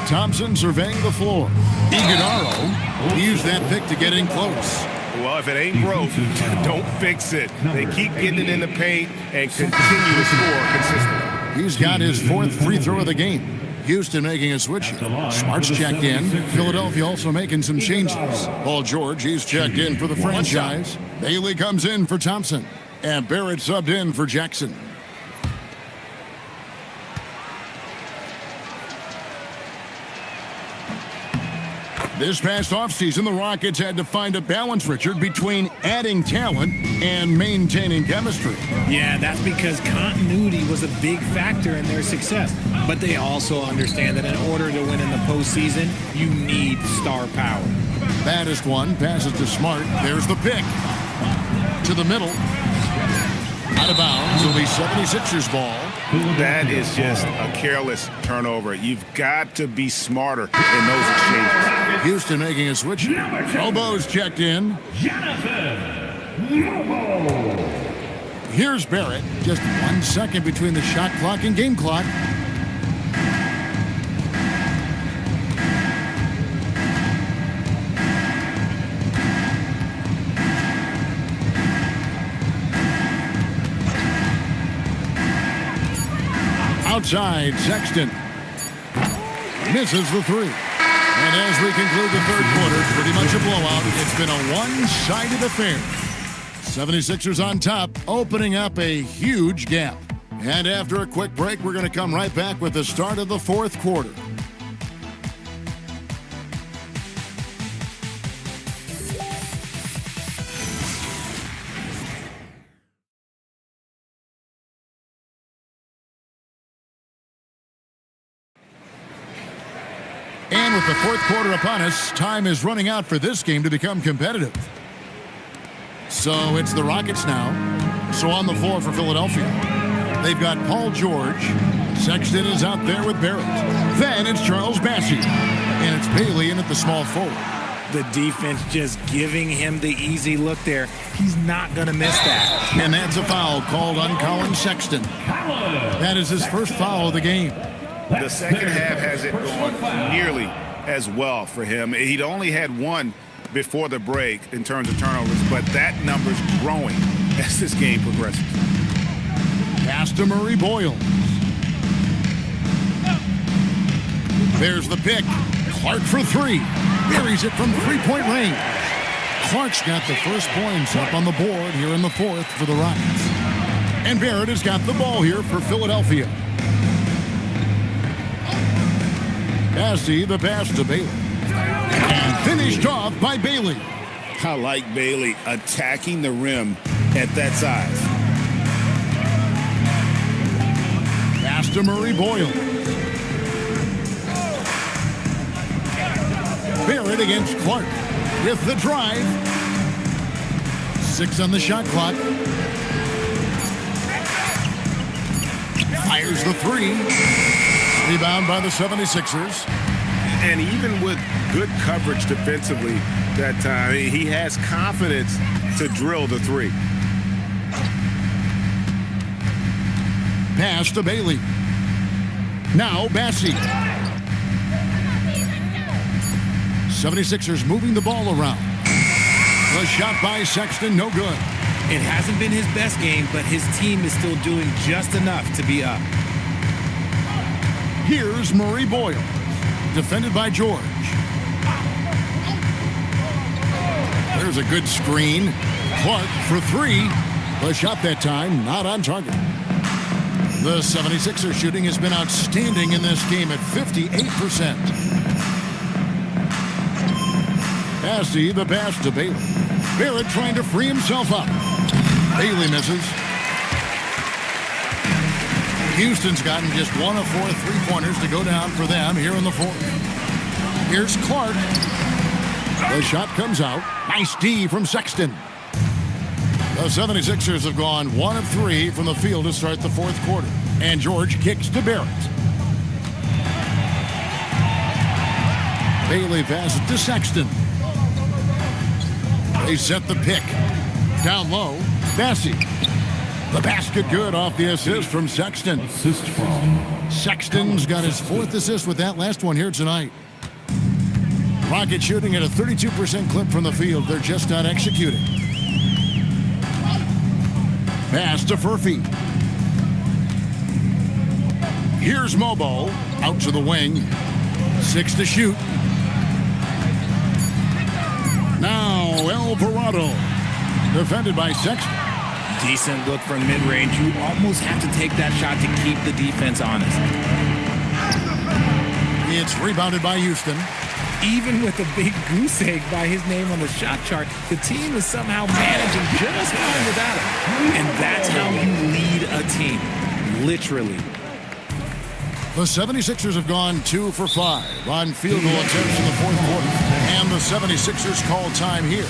Thompson surveying the floor. Iguodala used that pick to get in close. Well, if it ain't broke, don't fix it. They keep getting it in the paint and continue to score consistently. He's got his 4th free throw of the game. Houston making a switch. Smart's checked in. Philadelphia also making some changes. Paul George, he's checked in for the franchise. Bailey comes in for Thompson. And Barrett subbed in for Jackson. This past offseason, the Rockets had to find a balance, Richard, between adding talent and maintaining chemistry. Yeah, that's because continuity was a big factor in their success. But they also understand that in order to win in the postseason, you need star power. Baddest one passes to Smart. There's the pick. To the middle. Out of bounds. It'll be 76ers ball. That is just a careless turnover. You've got to be smarter in those exchanges. Houston making a switch. Elbows checked in. Here's Barrett. Just 1 second between the shot clock and game clock. Outside, Sexton misses the three. And as we conclude the third quarter, pretty much a blowout. It's been a one-sided affair. 76ers on top, opening up a huge gap. And after a quick break, we're going to come right back with the start of the fourth quarter. And with the fourth quarter upon us, time is running out for this game to become competitive. So it's the Rockets now. So on the floor for Philadelphia, they've got Paul George. Sexton is out there with Barrett. Then it's Charles Bassey. And it's Bailey in at the small forward. The defense just giving him the easy look there. He's not going to miss that. And that's a foul called on Colin Sexton. That is his first foul of the game. The second half hasn't gone nearly as well for him. He'd only had one before the break in terms of turnovers, but that number's growing as this game progresses. Pass to Murray Boyle. There's the pick. Clark for three. Buries it from three-point range. Clark's got the first points up on the board here in the fourth for the Rockets. And Barrett has got the ball here for Philadelphia. Bassey, the pass to Bailey. And finished off by Bailey. I like Bailey attacking the rim at that size. Pass to Murray Boyle. Barrett against Clark with the drive. 6 on the shot clock. Fires the three. Rebound by the 76ers. And even with good coverage defensively that time, he has confidence to drill the three. Pass to Bailey. Now Bassey. 76ers moving the ball around. The shot by Sexton, no good. It hasn't been his best game, but his team is still doing just enough to be up. Here's Murray Boyle, defended by George. There's a good screen. Clark for three. The shot that time, not on target. The 76ers shooting has been outstanding in this game at 58%. Passy, the pass to Bailey. Barrett trying to free himself up. Bailey misses. Houston's gotten just 1 of 4 3-pointers to go down for them here in the fourth. Here's Clark. The shot comes out. Nice D from Sexton. The 76ers have gone 1 of 3 from the field to start the fourth quarter. And George kicks to Barrett. Bailey passes to Sexton. They set the pick. Down low, Bassey. The basket good off the assist from Sexton. Assist from Sexton's got his 4th assist with that last one here tonight. Rocket shooting at a 32% clip from the field. They're just not executing. Pass to Furphy. Here's Mobo. Out to the wing. 6 to shoot. Now Alvarado. Defended by Sexton. Decent look from mid-range. You almost have to take that shot to keep the defense honest. It's rebounded by Houston. Even with a big goose egg by his name on the shot chart, the team is somehow managing just fine without him. And that's how you lead a team. Literally. The 76ers have gone 2 for 5 on field goal attempts in the fourth quarter. And the 76ers call time here.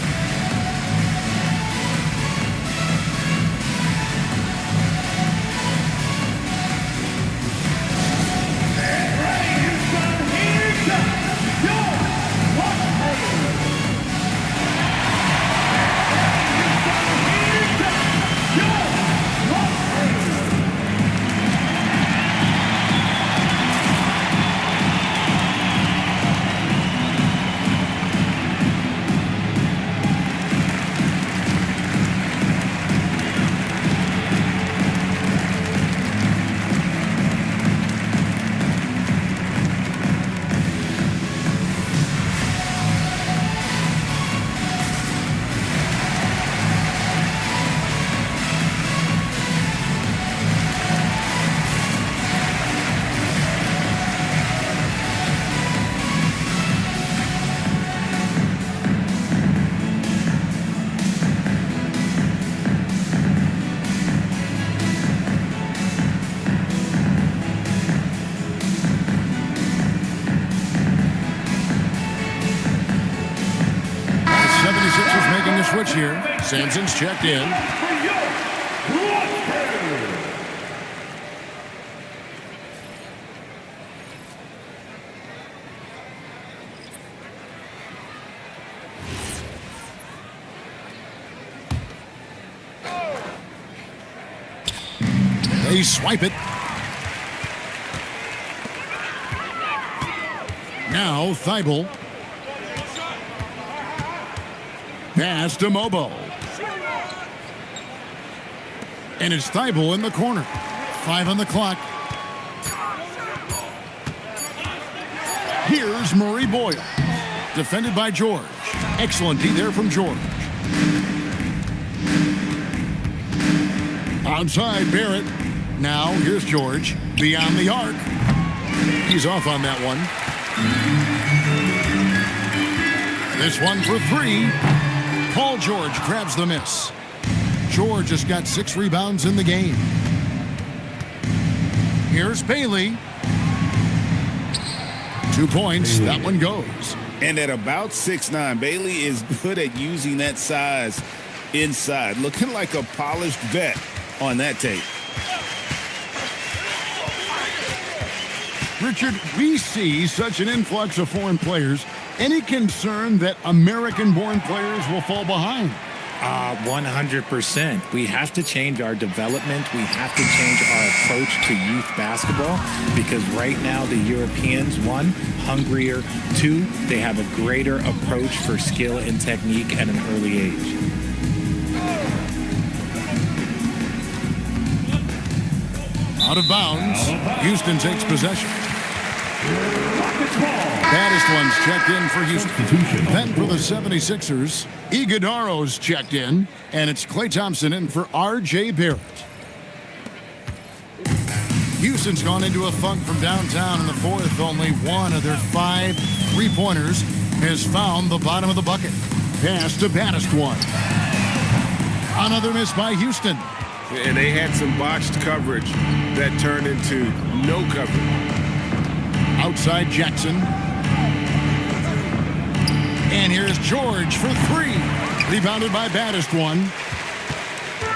Switch here. Sampson's checked in. They swipe it. Now Thibault. Pass to Mobo. And it's Thibault in the corner. 5 on the clock. Here's Murray Boyle. Defended by George. Excellent D there from George. Outside Barrett. Now here's George. Beyond the arc. He's off on that one. This one for 3. Paul George grabs the miss. George has got 6 rebounds in the game. Here's Bailey. 2 points. That one goes. And at about 6'9", Bailey is good at using that size inside. Looking like a polished vet on that tape. Richard, we see such an influx of foreign players. Any concern that American-born players will fall behind? 100%. We have to change our development. We have to change our approach to youth basketball because right now the Europeans, 1, hungrier, 2, they have a greater approach for skill and technique at an early age. Out of bounds. Houston takes possession. Rockets ball. Baddest one's checked in for Houston. Then for the 76ers, Iguodaro's checked in, and it's Klay Thompson in for R.J. Barrett. Houston's gone into a funk from downtown in the fourth. Only one of their 5 3-pointers has found the bottom of the bucket. Pass to baddest one. Another miss by Houston. And they had some botched coverage that turned into no coverage. Outside Jackson. And here's George for 3. Rebounded by baddest one.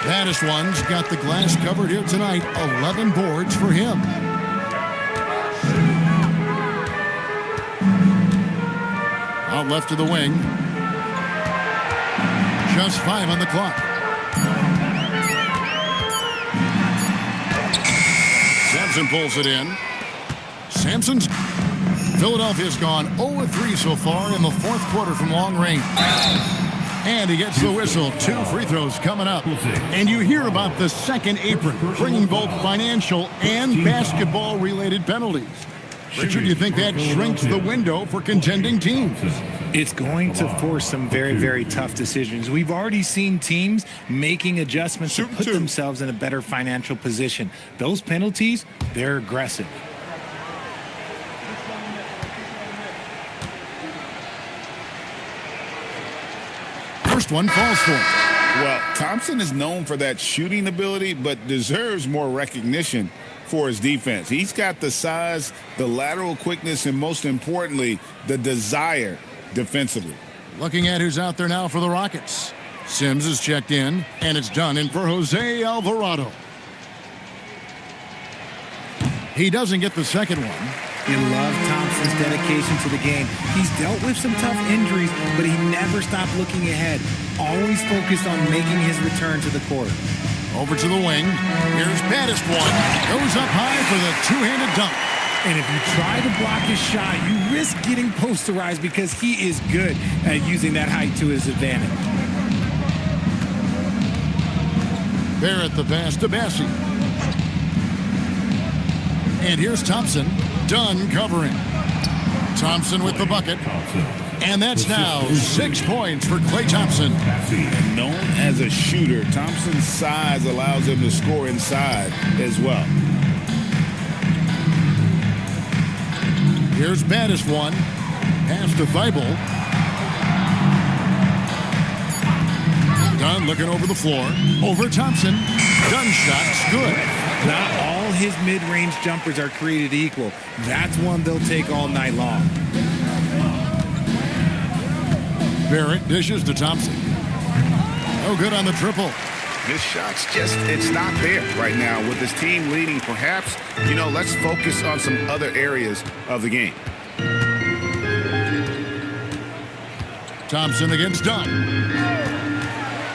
Baddest one's got the glass covered here tonight. 11 boards for him. Out left to the wing. Just 5 on the clock. Sampson pulls it in. Sampson's. Philadelphia's gone 0-3 so far in the fourth quarter from long range. And he gets the whistle. 2 free throws coming up. And you hear about the second apron, bringing both financial and basketball-related penalties. Richard, do you think that shrinks the window for contending teams? It's going to force some very, very tough decisions. We've already seen teams making adjustments to put themselves in a better financial position. Those penalties, they're aggressive. First one falls for him. Well, Thompson is known for that shooting ability, but deserves more recognition for his defense. He's got the size, the lateral quickness, and most importantly, the desire defensively. Looking at who's out there now for the Rockets. Sims is checked in, and it's done in for Jose Alvarado. He doesn't get the second one. You love Thompson's dedication to the game. He's dealt with some tough injuries, but he never stopped looking ahead. Always focused on making his return to the court. Over to the wing. Here's baddest one. Goes up high for the two-handed dunk. And if you try to block his shot, you risk getting posterized because he is good at using that height to his advantage. Barrett the pass to Bassi. And here's Thompson. Dunn covering. Thompson with the bucket. And that's now 6 points for Klay Thompson. And known as a shooter, Thompson's size allows him to score inside as well. Here's baddest one. Pass to Thibault. Dunn looking over the floor. Over Thompson. Dunn shot's good. Not all his mid-range jumpers are created equal. That's one they'll take all night long. Barrett dishes to Thompson. No good on the triple. His shot's just, it's not there right now. With his team leading, perhaps, let's focus on some other areas of the game. Thompson against Dunn.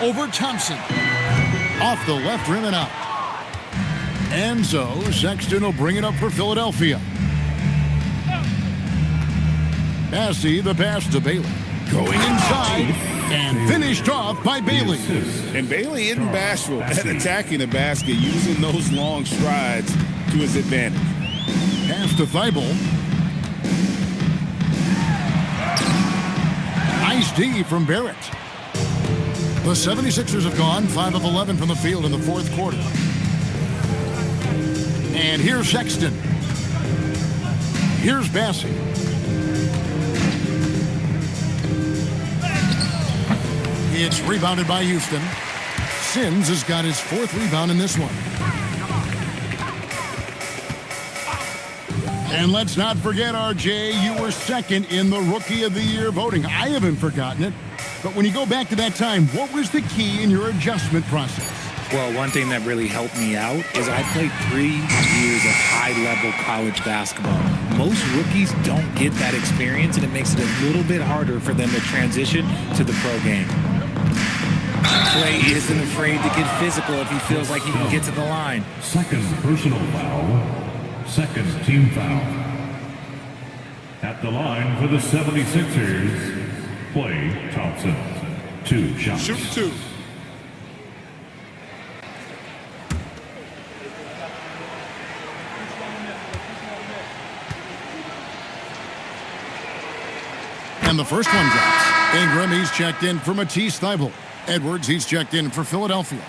Over Thompson. Off the left rim and out. And so Sexton will bring it up for Philadelphia. Bassi the pass to Bailey. Going inside and finished off by Bailey. And Bailey isn't bashful at attacking the basket, using those long strides to his advantage. Pass to Thibault. Nice D from Barrett. The 76ers have gone 5 of 11 from the field in the fourth quarter. And here's Sexton. Here's Bassi. It's rebounded by Houston. Sims has got his 4th rebound in this one. And let's not forget, RJ, you were second in the Rookie of the Year voting. I haven't forgotten it. But when you go back to that time, what was the key in your adjustment process? Well, one thing that really helped me out is I played 3 years of high-level college basketball. Most rookies don't get that experience, and it makes it a little bit harder for them to transition to the pro game. Klay isn't afraid to get physical if he feels like he can get to the line. Second personal foul. Second team foul. At the line for the 76ers, Klay Thompson. 2 shots. Shoot 2. And the first one drops. Ingram, he's checked in for Matisse Thybulle. Edwards, he's checked in for Philadelphia.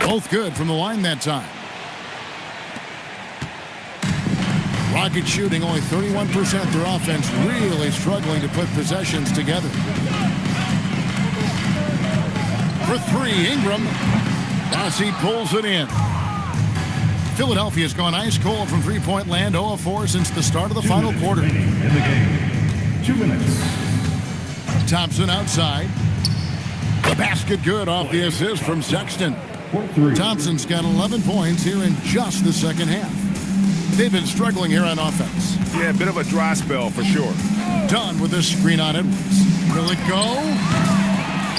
Both good from the line that time. Rocket shooting only 31%. Their offense really struggling to put possessions together. For three, Ingram. As he pulls it in. Philadelphia's gone ice cold from three-point land, 0 of 4 since the start of the final quarter. In the game. 2 minutes. Thompson outside. The basket good off the assist from Sexton. Thompson's got 11 points here in just the second half. They've been struggling here on offense. Yeah, a bit of a dry spell for sure. Done with this screen on Edwards. Will it go?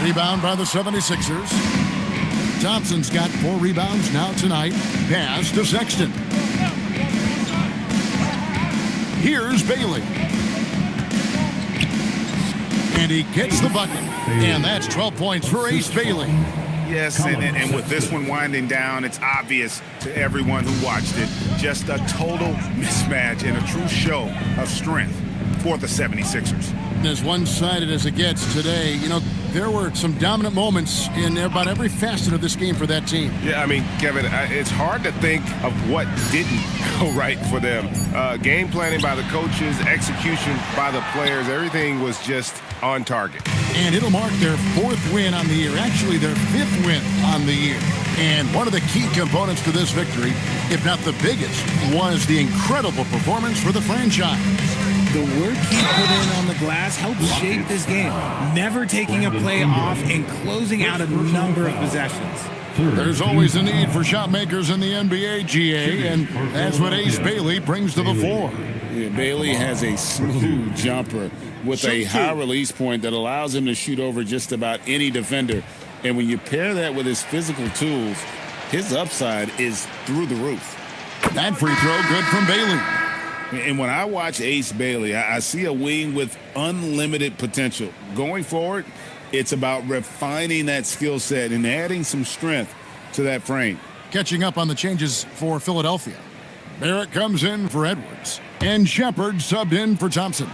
Rebound by the 76ers. Thompson's got 4 rebounds now tonight. Pass to Sexton. Here's Bailey. And he gets the bucket. And that's 12 points for Ace Bailey. Yes, and with this one winding down, it's obvious to everyone who watched it. Just a total mismatch and a true show of strength for the 76ers. As one-sided as it gets today, you know, there were some dominant moments in about every facet of this game for that team. Yeah, I mean, Kevin, it's hard to think of what didn't go right for them. Game planning by the coaches, execution by the players, everything was just on target. And it'll mark their 4th win on the year, actually their 5th win on the year. And one of the key components to this victory, if not the biggest, was the incredible performance for the franchise. The work he put in on the glass helped shape this game, never taking a play off and closing out a number of possessions. There's always a need for shot makers in the NBA, GA, and that's what Ace Bailey brings to the floor. Yeah, Bailey has a smooth jumper with a high release point that allows him to shoot over just about any defender. And when you pair that with his physical tools, his upside is through the roof. That free throw good from Bailey. And when I watch Ace Bailey, I see a wing with unlimited potential. Going forward, it's about refining that skill set and adding some strength to that frame. Catching up on the changes for Philadelphia. Barrett comes in for Edwards. And Shepard subbed in for Thompson.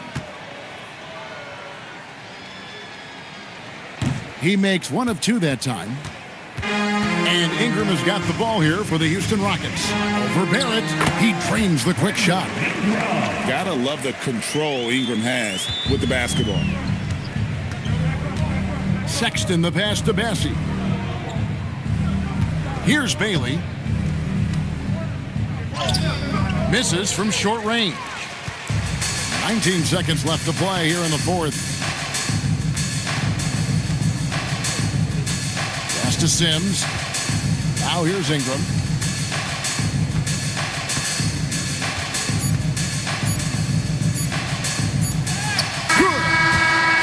He makes 1 of 2 that time. And Ingram has got the ball here for the Houston Rockets. Over Barrett, he drains the quick shot. Gotta love the control Ingram has with the basketball. Sexton the pass to Bassie. Here's Bailey. Misses from short range. 19 seconds left to play here in the 4th. Pass to Sims. Now here's Ingram.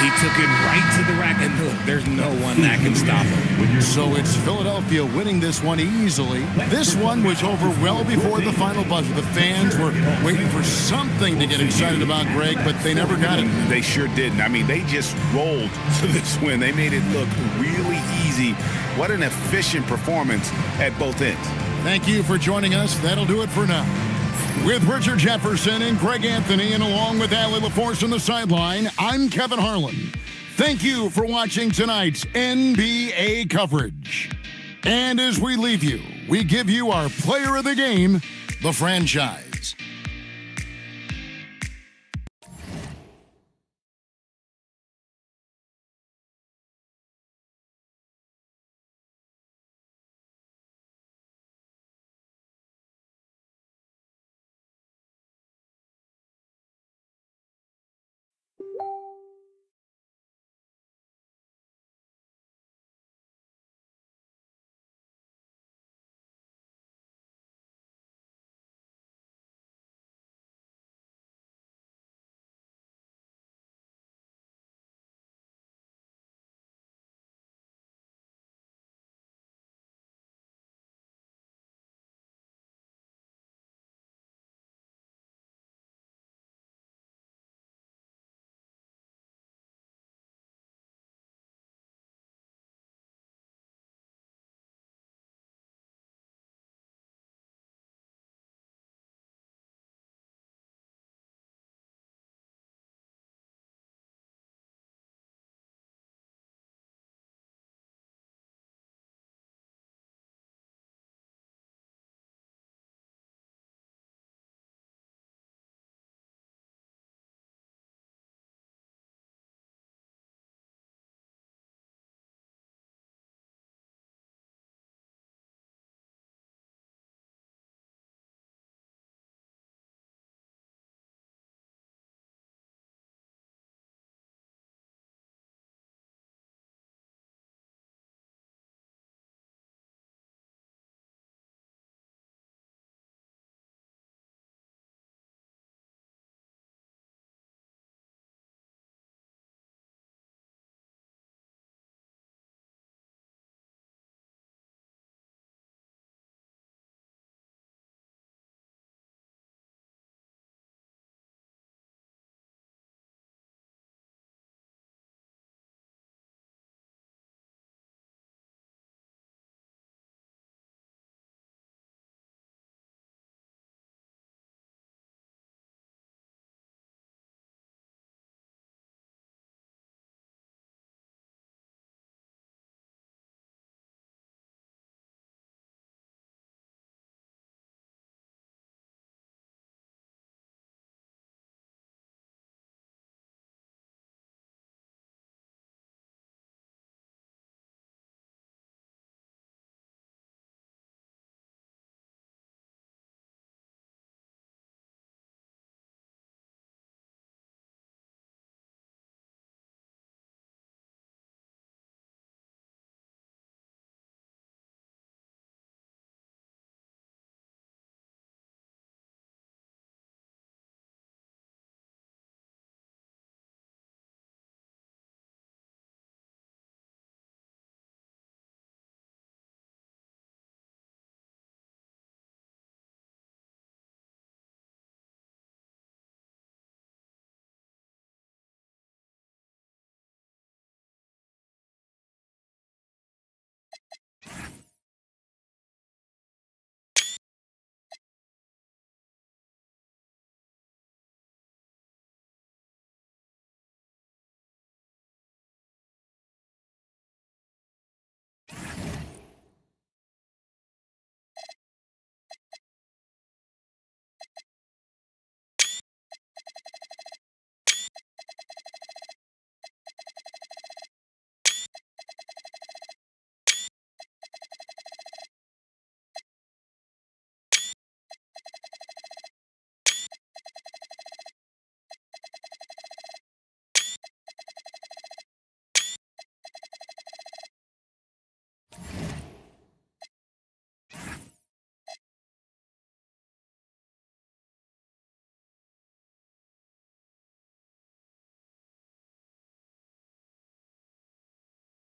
He took it right to the rack, and look, there's no one that can stop him. So it's Philadelphia winning this one easily. This one was over well before the final buzzer. The fans were waiting for something to get excited about, Greg, but they never got it. They sure didn't. I mean, they just rolled to this win. They made it look really easy. What an efficient performance at both ends. Thank you for joining us. That'll do it for now. With Richard Jefferson and Greg Anthony, and along with Allie LaForce on the sideline, I'm Kevin Harlan. Thank you for watching tonight's NBA coverage. And as we leave you, we give you our player of the game, the franchise.